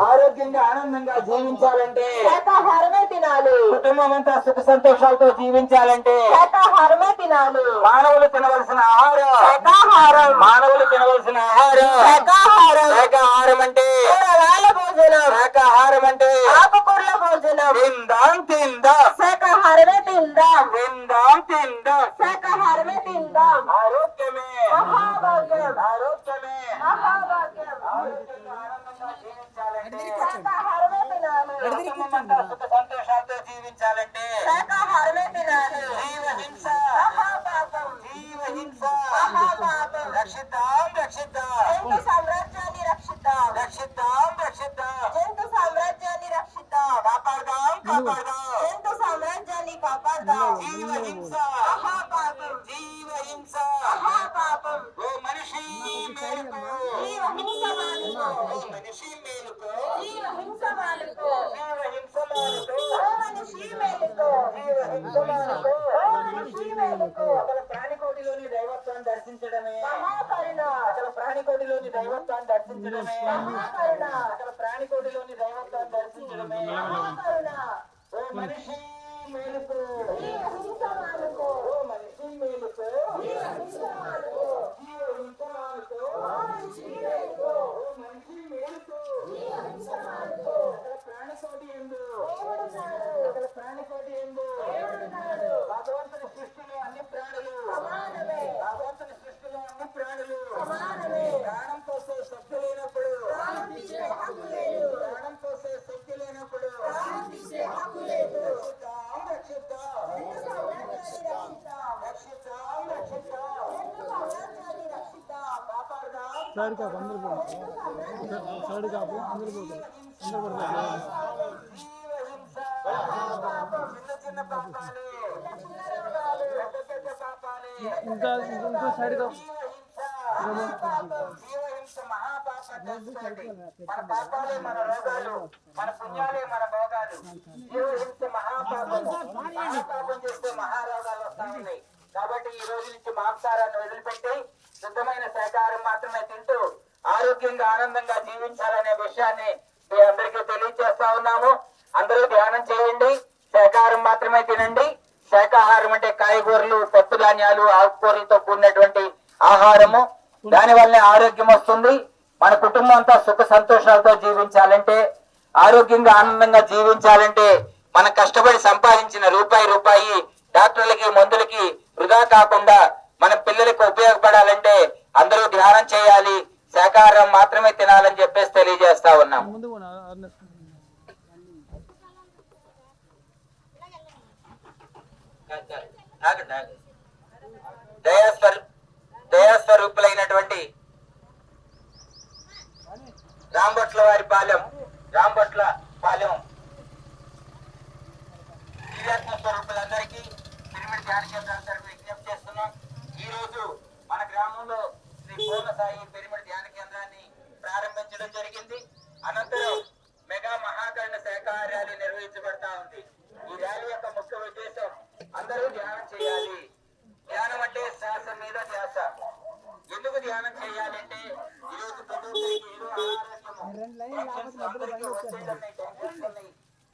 ఆరోగ్యంగా ఆనందంగా జీవించాలంటే శాకాహారమే తినాలి. కుటుంబం అంతా సుఖ సంతోషాలతో జీవించాలంటే శాకాహారమే తినాలి. మానవులు తినవలసిన ఆహారం శాకాహారం. మానవులు తినవలసిన ఆహారం శాకాహారం. శాకాహారం అంటే కూరగాయల భోజనం. శాకాహారం అంటే ఆకుకూరల భోజనం. తిందాం తిందాం శాకాహారమే తిందాం. తిందాం తిందాం శాకాహారమే తిందాం. ఆరోగ్యమే మహాభాగ్యం. ఆరోగ్యమే మహాభాగ్యం. ఆరోగ్యంగా ఆనందంగా జీవించాలంటే శాకాహారమే తినాలి. కుటుంబం అంతా సుఖ సంతోషాలతో జీవించాలంటే శాకాహారమే తినాలి. జీవహింస మహాపాపం. జీవహింస మహాపాపం. రక్షిద్దాం రక్షిద్దాం జంతు సామ్రాజ్యాన్ని రక్షిద్దాం. రక్షిద్దాం రక్షిద్దాం జంతు సామ్రాజ్యాన్ని రక్షిద్దాం. కాపాడదాం కాపాడదాం జంతు సామ్రాజ్యాన్ని కాపాడదాం. జీవహింస మహాపాపం. జీవహింస మహాపాపం. ఓ మనిషి మేలుకో జీవహింస మానుకో. ఓ మనిషి మేలుకో జీవహింస మానుకో. జీవహింస మానుకో ఓ మనిషి మేలుకో. జీవహింస మానుకో ఓ మనిషి మేలుకో. అసలు ప్రాణికోటిలోని దైవత్వాన్ని దర్శించడమే మహాకరుణ. అసలు ప్రాణికోటిలోని దైవత్వాన్ని దర్శించడమే మహాకరుణ. అసలు ప్రాణికోటిలోని దైవత్వాన్ని దర్శించడమే మహాకరుణ. ఓ మనిషి మేలుకో జీవహింస మానుకో. ఓ మనిషి మేలుకో జీవహింస మానుకో. జీవహింస మానుకో ఓ మనిషి మేలుకో. ఓ మనిషి మేలుకో జీవహింస మానుకో. అసలు ప్రాణికోటి ఎందు దేవుడున్నాడు. అసలు ప్రాణికోటి ఎందు దేవుడున్నాడు. భగవంతుని సృష్టిలో అన్ని ప్రాణులు సమానమే. భగవంతుని సృష్టిలో అన్ని ప్రాణులు సమానమే. ప్రాణం పోసే శక్తి లేనప్పుడు ప్రాణం తీసే హక్కు లేదు. ప్రాణం పోసే శక్తి లేనప్పుడు ప్రాణం తీసే హక్కు లేదు. రక్షిద్దాం రక్షిద్దాం జంతు సామ్రాజ్యాన్ని రక్షిద్దాం. రక్షిద్దాం రక్షిద్దాం జంతు సామ్రాజ్యాన్ని రక్షిద్దాం. కాపాడదాం చిన్న చిన్న పాపాలే, పెద్ద పాపాలే. జీవహింస మహాపాప చేస్తుంది. మన పాపాలే మన రోగాలు, మన పుణ్యాలే మన భోగాలు. జీవహింస మహాపాపం చేస్తే మహారోగాలు వస్తా ఉన్నాయి. కాబట్టి ఈ రోజు నుంచి మాంసారాన్ని వదిలిపెట్టి శుద్ధమైన శాకాహారం మాత్రమే తింటూ ఆరోగ్యంగా ఆనందంగా జీవించాలనే విషయాన్ని మీ అందరికీ తెలియజేస్తా ఉన్నాము. అందరూ ధ్యానం చేయండి, శాకాహారం మాత్రమే తినండి. శాకాహారం అంటే కాయగూరలు, పప్పు ధాన్యాలు, ఆకుకూరలతో కూడినటువంటి ఆహారము. దాని వల్లనే ఆరోగ్యం వస్తుంది. మన కుటుంబం అంతా సుఖ సంతోషాలతో జీవించాలంటే, ఆరోగ్యంగా ఆనందంగా జీవించాలంటే మనం కష్టపడి సంపాదించిన రూపాయి డాక్టర్లకి మందులకి వృధా కాకుండా మన పిల్లలకు ఉపయోగపడాలంటే అందరూ ధ్యానం చేయాలి, శాకాహారం మాత్రమే తినాలని చెప్పేసి తెలియజేస్తా ఉన్నాం. దయాస్వరూపులైనటువంటి రాంబొట్ల వారి పాలెం దివ్యాత్మ స్వరూపులందరికీ పిరమిడ్ ధ్యాన కేంద్రాల తరఫున విజ్ఞప్తి చేస్తున్నాం. ఈ రోజు మన గ్రామంలో శ్రీ పూర్ణ సాయి పిరమిడ్ ధ్యాన కేంద్రాన్ని ప్రారంభించడం జరిగింది. అనంతరం మెగా మహాకరణ శాఖాహార ర్యాలీ నిర్వహించబడతా ఉంది. ఈ ర్యాలీ యొక్క ముఖ్య ఉద్దేశం అందరూ ధ్యానం చేయాలి. ధ్యానం అంటే శ్వాస మీద ధ్యాస. ఎందుకు ధ్యానం చేయాలంటే ఈరోజు ప్రతి ఒక్కరికి ఏదో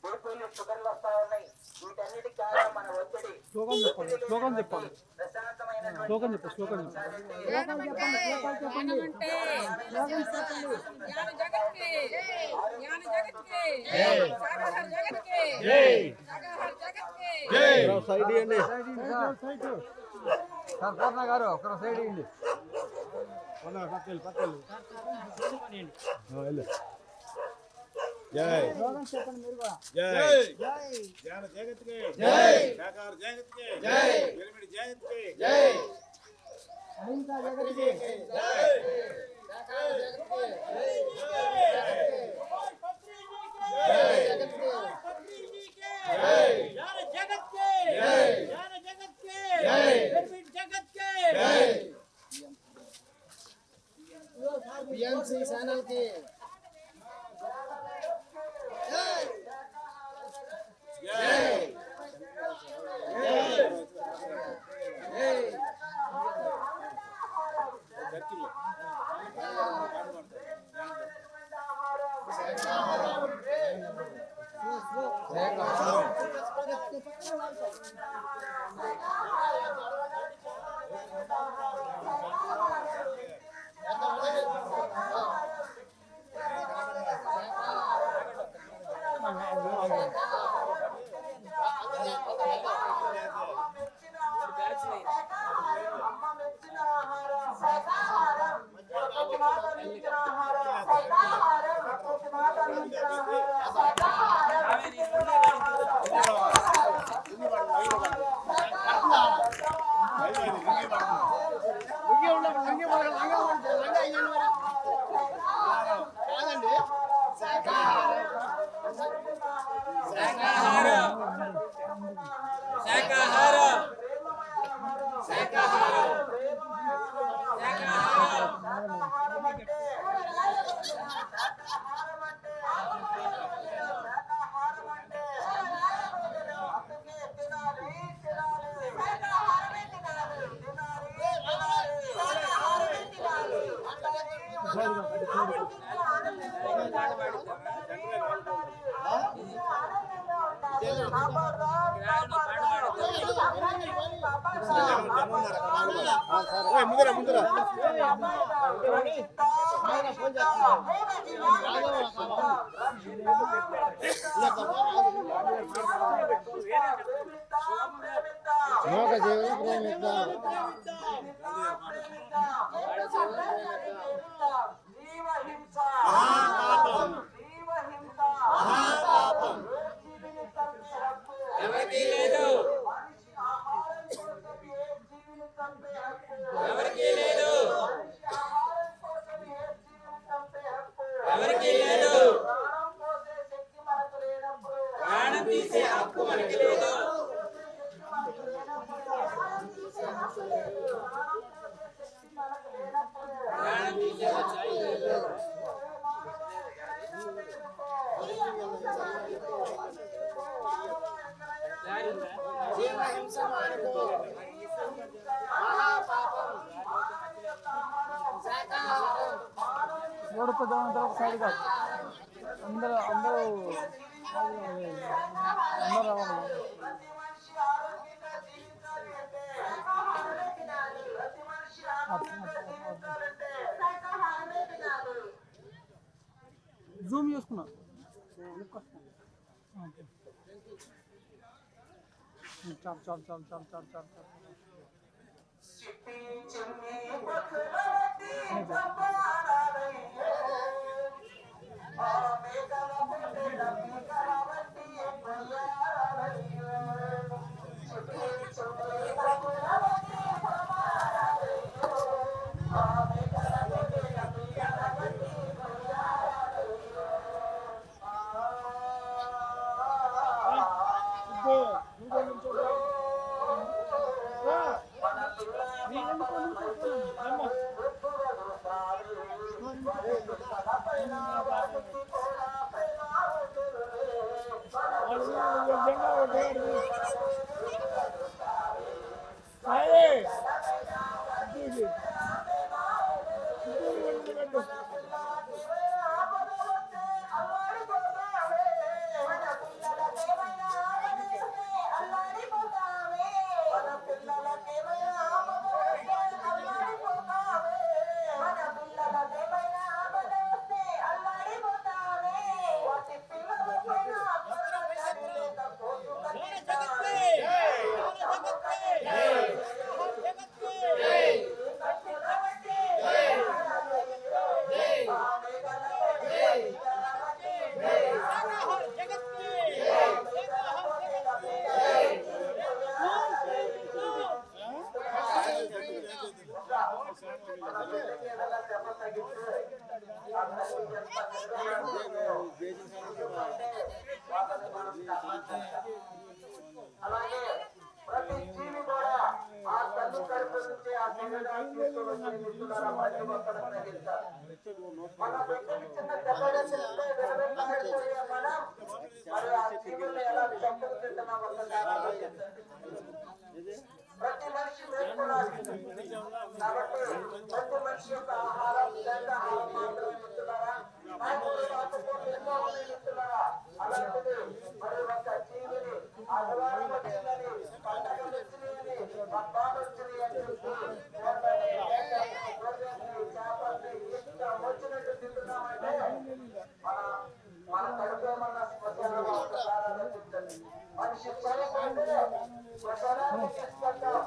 అనారోగ్యము, షుగర్లు వస్తా ఉన్నాయి. వీటన్నిటికి కారణం మన ఒత్తిడి. సంపూర్ణ గారు ఒక సైడ్ ఇవ్వండి. జై జై ధ్యాన జగత్కి జై, శాకాహార జగత్కి జై, పిరమిడ్ జగత్కి జై, అహింసా జగత్కి జై, శాకాహార జగత్కి జై, జై జగత్కి జై, ధ్యాన జగత్కి జై, ధ్యాన జగత్కి జై, పిరమిడ్ జగత్కి జై, బిఎంసి ఛానల్ కి ఎవరికి లేదు. ఓడిపోతే ఒక సైడ్ కాదు అందరూ అందరూ అందరూ రావాలి. జూమ్ చేసుకున్నా చాలు చాలు చాలు చాలు చాలు చాలు చాలు అలాగే ప్రతి జీవి కూడా ఆ తల్లి కడుపు నుంచి ఆ బిడ్డగా తీసుకొని వచ్చి మిత్రులారా ప్రతి ఒక్కరు గ్రహించాలి. మన బిడ్డకి చిన్న దెబ్బ తగిలితే మనం మరి ఆ జీవుల్ని ఎలా చంపుకు తింటున్నాం ఒక్కసారి ఆలోచించండి. ప్రతి మనిషి మేల్కొనాలి. కాబట్టి ప్రతి మనిషి యొక్క ఆహారం శాకాహారం మాత్రమే మిత్రులారా. ఎన్నో ఉన్నాయి మిత్రులారా. అలాంటిది మరి ఒక జీవిని ఆదివారం వచ్చిందని, పండగలు వచ్చినాయని, పబ్బాలు వచ్చినాయని చేపల్ని ఇష్టం వచ్చినట్టు తింటున్నామంటే మన కడుపేమన్నా శ్మశానం ఒక్కసారి ఆలోచించండి. మనిషి చనిపోతే శ్మశానాన్ని తీసుకెళ్తాం.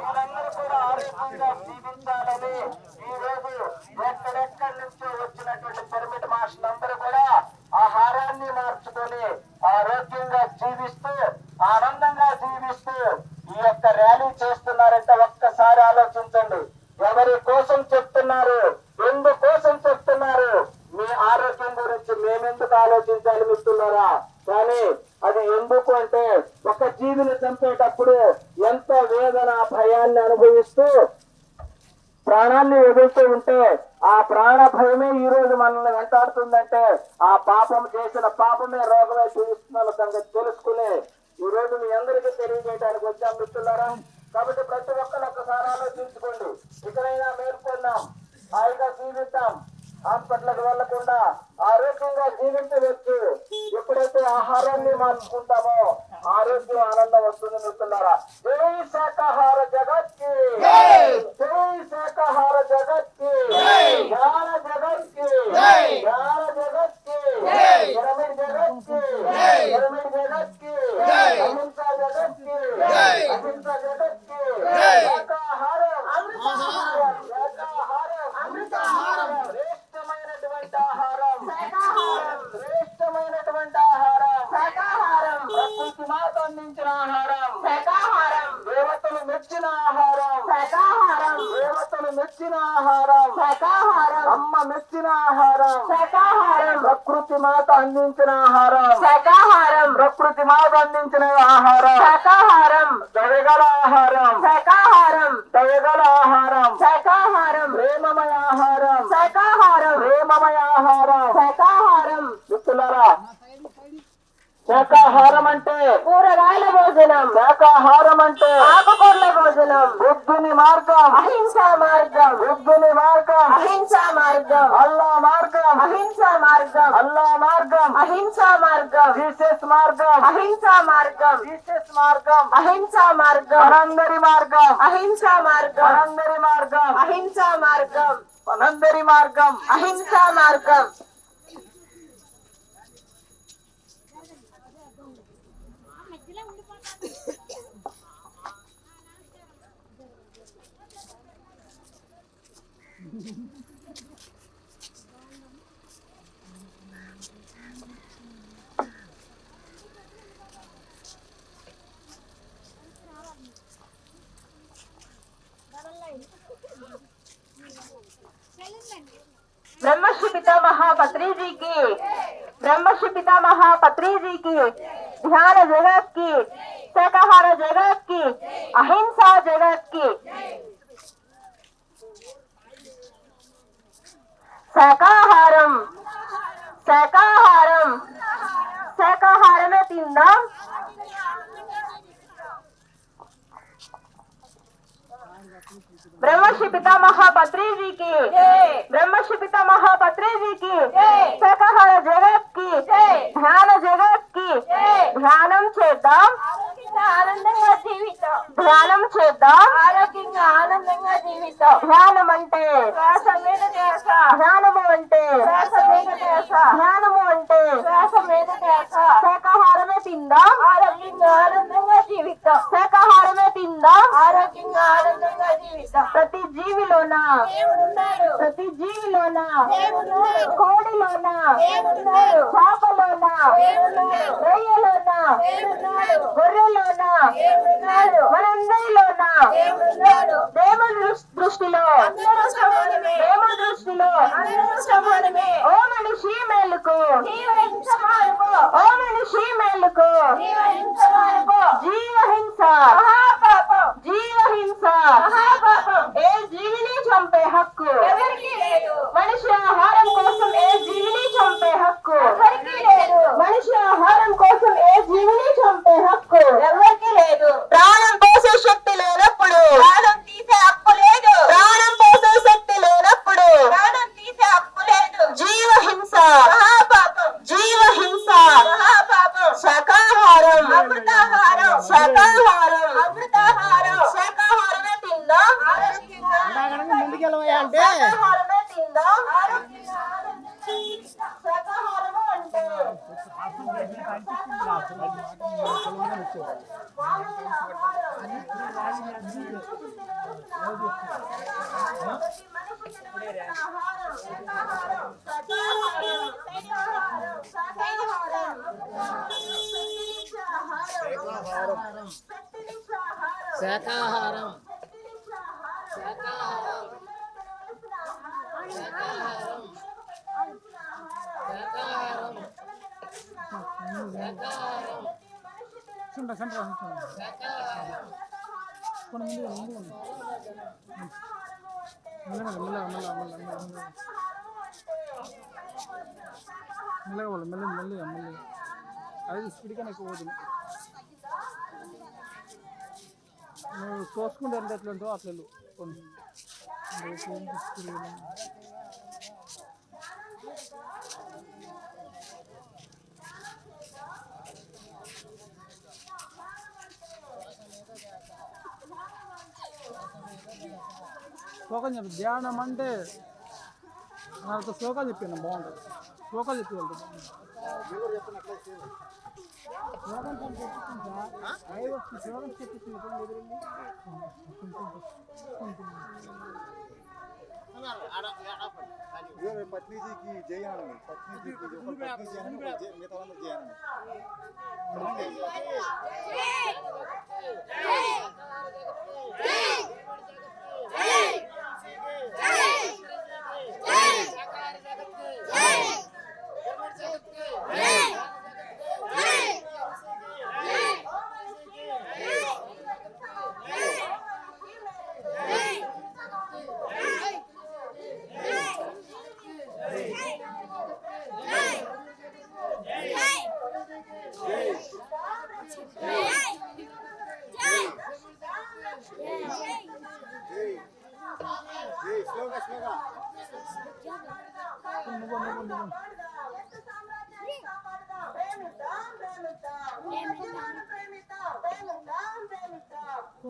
మనందరూ కూడా ఆరోగ్యంగా జీవించాలని ఈ రోజు ఎక్కడెక్కడి నుంచో వచ్చినటువంటి పిరమిడ్ మాస్టర్లందరూ కూడా ఆహారాన్ని మార్చుకొని ఆరోగ్యంగా జీవిస్తూ ఆనందంగా జీవిస్తూ ఈ యొక్క ర్యాలీ చేస్తున్నారంటే ఒక్కసారి ఆలోచించండి. ఎవరి కోసం చెప్తున్నారు, ఎందుకోసం చెప్తున్నారు? మీ ఆరోగ్యం గురించి మేమెందుకు ఆలోచించాలి మిత్రులారా? కానీ అది ఎందుకు అంటే ఒక జీవిని చంపేటప్పుడు ఎంత వేదన భయాన్ని అనుభవిస్తూ ప్రాణాన్ని వదులుతూ ఉంటే ఆ ప్రాణ భయమే ఈ రోజు మనల్ని వెంటాడుతుందంటే ఆ పాపం చేసిన పాపమే రోగమే చూపిస్తున్న సంగతి తెలుసుకుని ఈ రోజు మీ అందరికీ తెలియజేయడానికి వచ్చాం మిత్రులారా. కాబట్టి ప్రతి ఒక్కరు ఒక్కసారి ఆలోచించుకోండి. ఇకనైనా మేల్కొన్నాం, హాయిగా జీవిద్దాం, హాస్పిటల్కి వెళ్లకుండా ఆరోగ్యంగా జీవించవచ్చు. ఎప్పుడైతే ఆహారాన్ని మార్చుకుంటామో ఆరోగ్యం ఆనందం వస్తుంది మిత్రులారా. జై శాకాహార జగత్కి, జై శాకాహార జగత్కి, జ్ఞాన జగత్కి, జ్ఞాన జగత్కి. శాకాహారం శ్రేష్టమైనటువంటి ఆహారం శాకాహారం ప్రకృతి మాత అందించిన ఆహారం శాకాహారం దేవతలు మెచ్చిన ఆహారం శాకాహారం దేవతలు మెచ్చిన ఆహారం శాకాహారం అమ్మ మెచ్చిన ఆహారం శాకాహారం ప్రకృతి మాత అందించిన ఆహారం శాకాహారం ప్రకృతి మాత అందించిన ఆహారం శాకాహారం దయగల ఆహారం శాకాహారం దయగల ఆహారం శాకాహారం ప్రేమమయ ఆహారం శాకాహారం ప్రేమమయ ఆహారం శాకాహారం మిత్రులారా శాకాహారం అంటే కూరగాయల భోజనం శాకాహారం అంటే ఆకుకూరల భోజనం బుద్ధుని మార్గం అహింసా మార్గం బుద్ధుని మార్గం అహింసా మార్గం అల్లా మార్గం అహింసా మార్గం అల్లా మార్గం అహింసా మార్గం జీసస్ మార్గం అహింసా మార్గం జీసస్ మార్గం అహింసా మార్గం మనందరి మార్గం అహింసా మార్గం మనందరి మార్గం అహింసా మార్గం మనందరి మార్గం అహింసా మార్గం ब्रह्मश्री पितामह पत्री जी की ब्रह्मश्री पितामह पत्री जी की ध्यान जगत की शाकाहार जगत की अहिंसा जगत की శాకాహారం శాకాహారం శాకాహారమే తిందాం ब्रह्मश्री पितामह पत्री जी की ब्रह्मश्री पितामह पत्री जी की शाकाहार जगत की ध्यान जगत की ध्याనం చేద్దాం ఆనందంగా జీవితం ధ్యానం చేద్దాం ఆరోగ్యంగా ఆనందంగా జీవితం ధ్యానం అంటే శ్వాస మీద ధ్యాస ధ్యానము అంటే శ్వాస మీద ధ్యాస ధ్యానము అంటే శ్వాస మీద ధ్యాస శాకాహారమే తిందాం ఆరోగ్యంగా ఆనందంగా జీవితం శాకాహారమే తిందాం ఆరోగ్యంగా ఆనందంగా జీవితం ప్రతి జీవిలోన ప్రతి జీవిలోన కోడిలోన చేపలోన రొయ్యలోన గొర్రెలోన మనందరిలోన దేవుని దృష్టిలో దేవుని దృష్టిలో ఓ మనిషి మేలుకు ఓ మనిషి మేలుకు జీవహింస జీవహింస ఏ జీవిని చంపే హక్కు మనిషి ఆహారం కోసం ఏ జీవిని చంపే హక్కు మనిషి ఆహారం కోసం ఏ జీవిని చంపే హక్కు ఎవరికి లేదు ప్రాణం పోసే శక్తి లేనప్పుడు ప్రాణం తీసే హక్కు లేదు ప్రాణం పోసే శక్తి లేనప్పుడు ప్రాణం తీసే హక్కు లేదు జీవహింస జీవహింస శాకాహారం అమృతాహారం శాకాహారం అమృతాహారం శాకాహారమే తిందాం శాకాహారమే తిందాం శాకాహారము అంటే శాకాహారం మెల్లగా అది స్పీడ్గా ఎక్కువ పోతుంది నువ్వు చూసుకుంటే ఎంత ఎట్లా ఉంటో అట్లా కొన్ని శ్లోకం చెప్పి ధ్యానం అంటే నాకు శ్లోకాలు చెప్పాను బాగుంటుంది శ్లోకాలు చెప్పి వెళ్తాను శ్లోకం చెప్పింది पत्नी जी की जय आनंद, पत्नी जी की जो पत्नी जी है ना, जय मिगता वाला जय आनंद।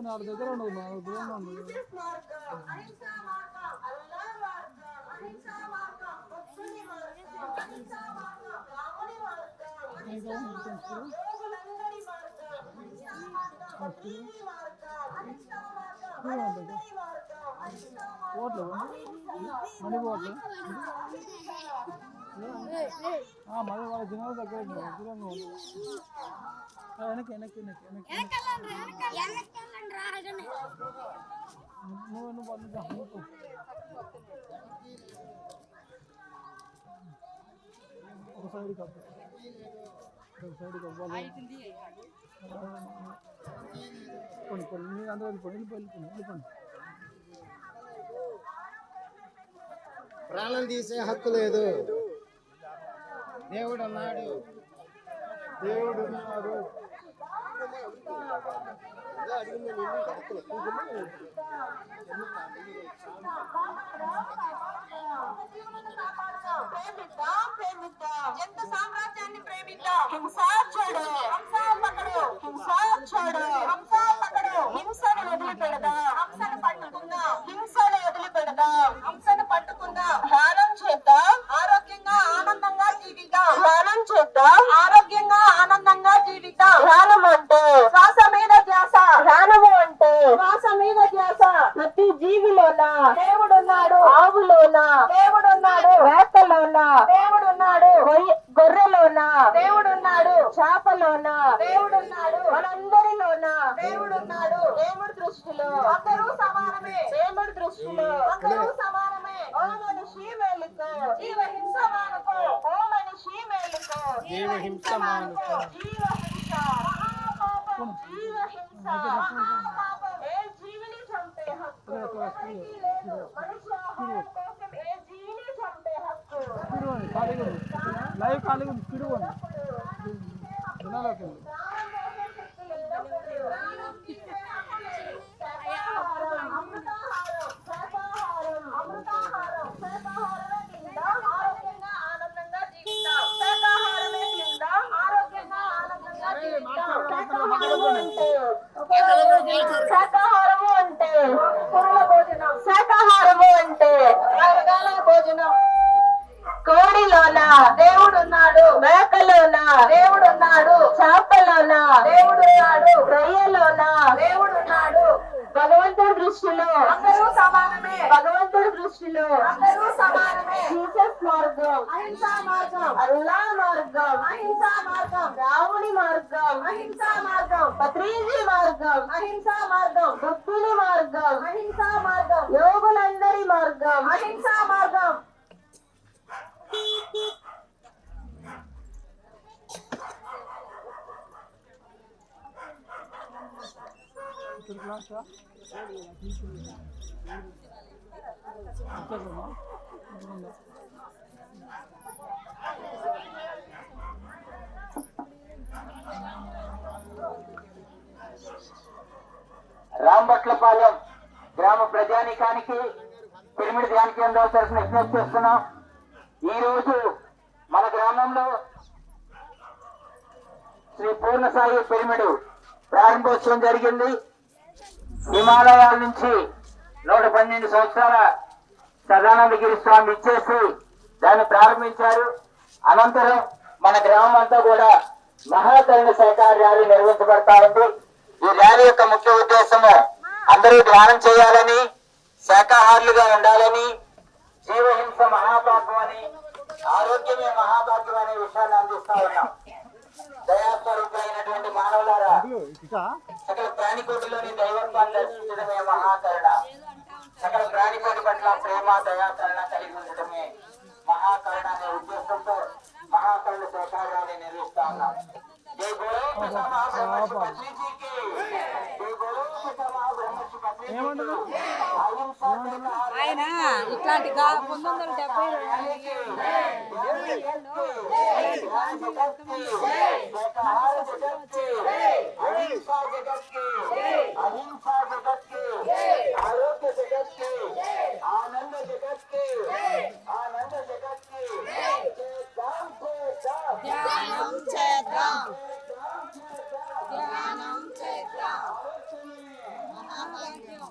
నాలుగు దగ్గర ఉండదు, నాలుగు దూరంగా ఉండదు. ఓట్లు మనీ ఓట్లు మరి వాళ్ళ జనాలు దగ్గర దూరంగా ఉంది. వెనక్కి వెనక్కి వెనక్కి వెనక్కి నువ్వు ఒక సైడ్ కప్పు, ఒక సైడ్ కప్పాలి. కొన్ని కొన్ని మీరు అందరూ వెళ్ళిపోండి. ప్రాణం తీసే హక్కు లేదు. దేవుడు ఉన్నాడు. జంతు సామ్రాజ్యాన్ని ప్రేమిద్దాం. హింసా చెడు, హంసా పకడు, హింసా చెడు, హంసా పకడు. హింసను వదిలిపెడదాం, హంసను పట్టుకుందాం. హింసను వదిలిపెడదాం, హంసను పట్టుకుందాం. ధ్యానం చేద్దాం, ఆరోగ్యంగా ఆనందంగా జీవిద్దాం. ధ్యానం చేద్దాం, ఆరోగ్యంగా ఆనందంగా జీవిద్దాం. ధ్యానం అంటే శ్వాస మీద ధ్యాస. ధ్యానము అంటే శ్వాస మీద ధ్యాస. ప్రతి జీవిలోన దేవుడున్నాడు. ఆవులోన దేవుడున్నాడు. మేకలోన దేవుడున్నాడు. గొర్రెలోన దేవుడున్నాడు. చేపలోన దేవుడున్నాడు. మనందరిలోన దేవుడున్నాడు. దేవుడి దృష్టిలో అందరూ సమానమే. దేవుడి దృష్టిలో అందరూ సమానమే. ఓ మనిషి మేలుకో, జీవహింస మానుకో. ఓ మనిషి మేలుకో, జీవహింస మానుకో. జీవహింస మహాపాపం. జీవహింస మహాపాపం. ఏ జీవిని చంపే హక్కు ఎవరికీ లేదు. మనిషి ఆహారం కోసం ఏ జీవిని చంపే హక్కు. లైవ్ ఖాళీగా స్పీడ్ పోండి జనాలకి. శాకాహారము అంటే పురుగుల భోజనం. శాకాహారము అంటే రకరకాల భోజనం. కోడిలోన దేవుడున్నాడు. మేకలోన దేవుడున్నాడు. చేపలోన దేవుడున్నాడు. రొయ్యలోన దేవుడున్నాడు. భగవంతుడి దృష్టిలో అందరూ సమానమే. భగవంతుడి దృష్టిలో అందరూ సమానమే. జీసస్ మార్గం, అహింసా మార్గం. అల్లా మార్గం, అహింసా మార్గం. రాముని మార్గం, అహింసా మార్గం. పత్రిజీ మార్గం, అహింసా మార్గం. బుద్ధుని మార్గం, అహింసా మార్గం. యోగులందరి మార్గం, అహింసా మార్గం. రాంబట్లపాలెం గ్రామ ప్రజానీకానికి పిరమిడ్ ధ్యాన కేంద్రాల తరఫున విజ్ఞప్తి చేస్తున్నాం. ఈ రోజు మన గ్రామంలో శ్రీ పూర్ణసాయి పిరమిడ్ ప్రారంభోత్సవం జరిగింది. హిమాలయాల నుంచి 112 సంవత్సరాల సదానందగిరి స్వామి ఇచ్చేసి దాన్ని ప్రారంభించారు. అనంతరం మన గ్రామం అంతా కూడా మహాకరుణ శాఖ ర్యాలీ నిర్వహించబడతా ఉంది. ఈ ర్యాలీ యొక్క ముఖ్య ఉద్దేశము అందరూ ధ్యానం చేయాలని, శాకాహారులుగా ఉండాలని, జీవహింస మహాపాపం అని, ఆరోగ్యమే మహాభాగ్యం అనే విషయాన్ని అందిస్తా ఉన్నాం. దయాస్వరూపులైనటువంటి మానవులారా, సకల ప్రాణికోటిలోని దైవత్వాన్ని దర్శించడమే మహాకరుణ. సకల ప్రాణికోటి పట్ల ప్రేమ దయాకరణ కలిగి ఉండటమే మహాకరుణ అనే ఉద్దేశంతో మహాకరుణ శేఖరాన్ని నిర్వహిస్తా ఉన్నాం. జై బోలో పితా మహాబ్రహ్మర్షి పత్రిజీకి, జై బోలో పితా మహాబ్రహ్మర్షి పత్రిజీకి. ఆయన ఇట్లాంటి 1970 अहिंसा जगत के, आरोग्य जगत के, आनंद जगत के, आनंद जगत के, ధ్యానం చేద్దాం ధ్యానం చేద్దాం మహాభాగ్యం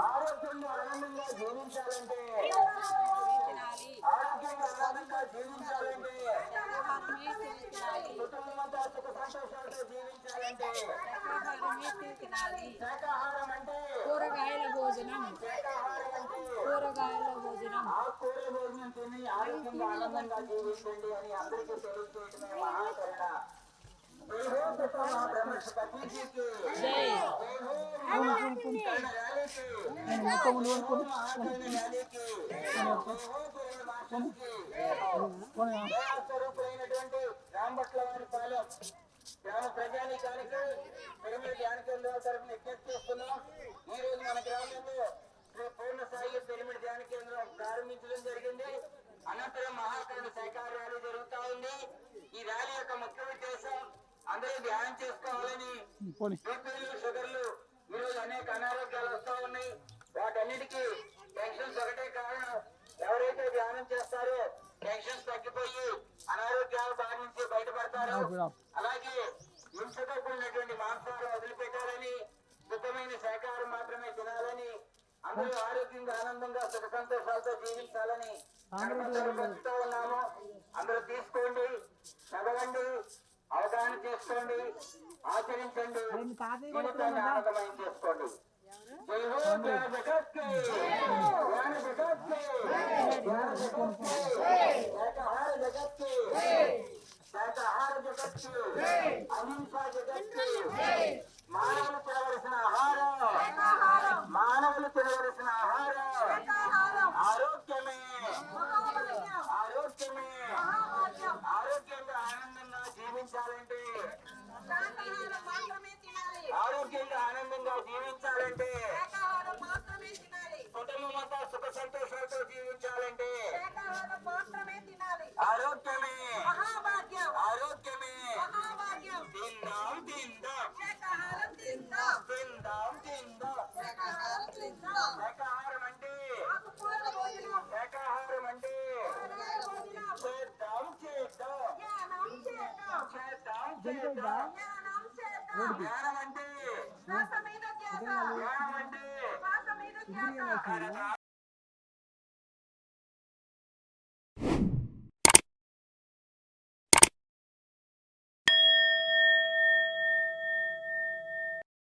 ఆరోగ్యంగా ఆనందంగా జీవించాలంటే, ఆరోగ్యంగా ఆనందంగా జీవించాలంటే, కుటుంబంతో సుఖ సంతోషాలతో జీవించాలంటే శాకాహారం అంటే, కూరగాయల భోజనం శాకాహారం అంటే కూరగాయల భోజనం ఆకుకూర భోజనం తిని ఆరోగ్యంగా ఆనందంగా జీవించండి అని అందరికీ తెలియజేయడమే మహాకరుణ. జై హో పితా మహాబ్రహ్మర్షి పత్రిజీకి, జై హో కరుణ ర్యాలీకి, జై హో మహాకరుణ ర్యాలీకి, జై హో కరుణ మాస్టర్కి. దయాస్వరూపులైనటువంటి రాంభట్ల వారి పాలెం గ్రామ ప్రజానీకానికి పిరమిడ్ ధ్యాన కేంద్రాల తరఫున విజ్ఞప్తి చేస్తున్నాం. ఈ రోజు మన గ్రామంలో శ్రీ పూర్ణ సాయి పిరమిడ్ ధ్యాన కేంద్రం ప్రారంభించడం జరిగింది. అనంతరం మహాకరుణ శాఖాహార ర్యాలీ జరుగుతా ఉంది. ఈ ర్యాలీ యొక్క ముఖ్య ఉద్దేశం అందరూ ధ్యానం చేసుకోవాలని. బీపీలు, షుగర్లు ఈరోజు అనేక అనారోగ్యాలు వస్తూ ఉన్నాయి. వాటన్నిటికీ టెన్షన్స్ ఒకటే కారణం. ఎవరైతే ధ్యానం చేస్తారో టెన్షన్స్ తగ్గిపోయి అనారోగ్యాల బారి నుంచి బయటపడతారు. అలాగే హింసతో కూడినటువంటి మాంసాలు వదిలిపెట్టాలని, శుద్ధమైన శాకాహారం మాత్రమే తినాలని, అందరూ ఆరోగ్యంగా ఆనందంగా సుఖ సంతోషాలతో జీవించాలని చెప్తూ ఉన్నాము. అందరూ తీసుకోండి, చదవండి, అవగాహన చేసుకోండి, ఆచరించండి, జీవితాన్ని ఆనందమయం చేసుకోండి. జై హో జ్ఞాన జగత్ కి, జ్ఞాన జగత్ కి, జ్ఞాన జగత్ కి, శాకాహార జగత్ కి, శాకాహార జగత్ కి, అహింసా జగత్ కి. మానవులు తినవలసిన ఆహారం, మానవులు తినవలసిన ఆహారం ఆరోగ్యమే, ఆరోగ్యమే. ఆరోగ్యంగా ఆనందంగా జీవించాలంటే, ఆరోగ్యంగా ఆనందంగా జీవించాలంటే, కుటుంబమంతా సుఖ సంతోషాలతో జీవించాలంటే ఆరోగ్యమే, ఆరోగ్యమే. తిందాం తిందాం తిందాం తిందాం. శాకాహారం అంటే, శాకాహారం అంటే చేద్దాం చేద్దాం చేద్దాం చేద్దాం. జ్ఞానం అంటే, జ్ఞానం అంటే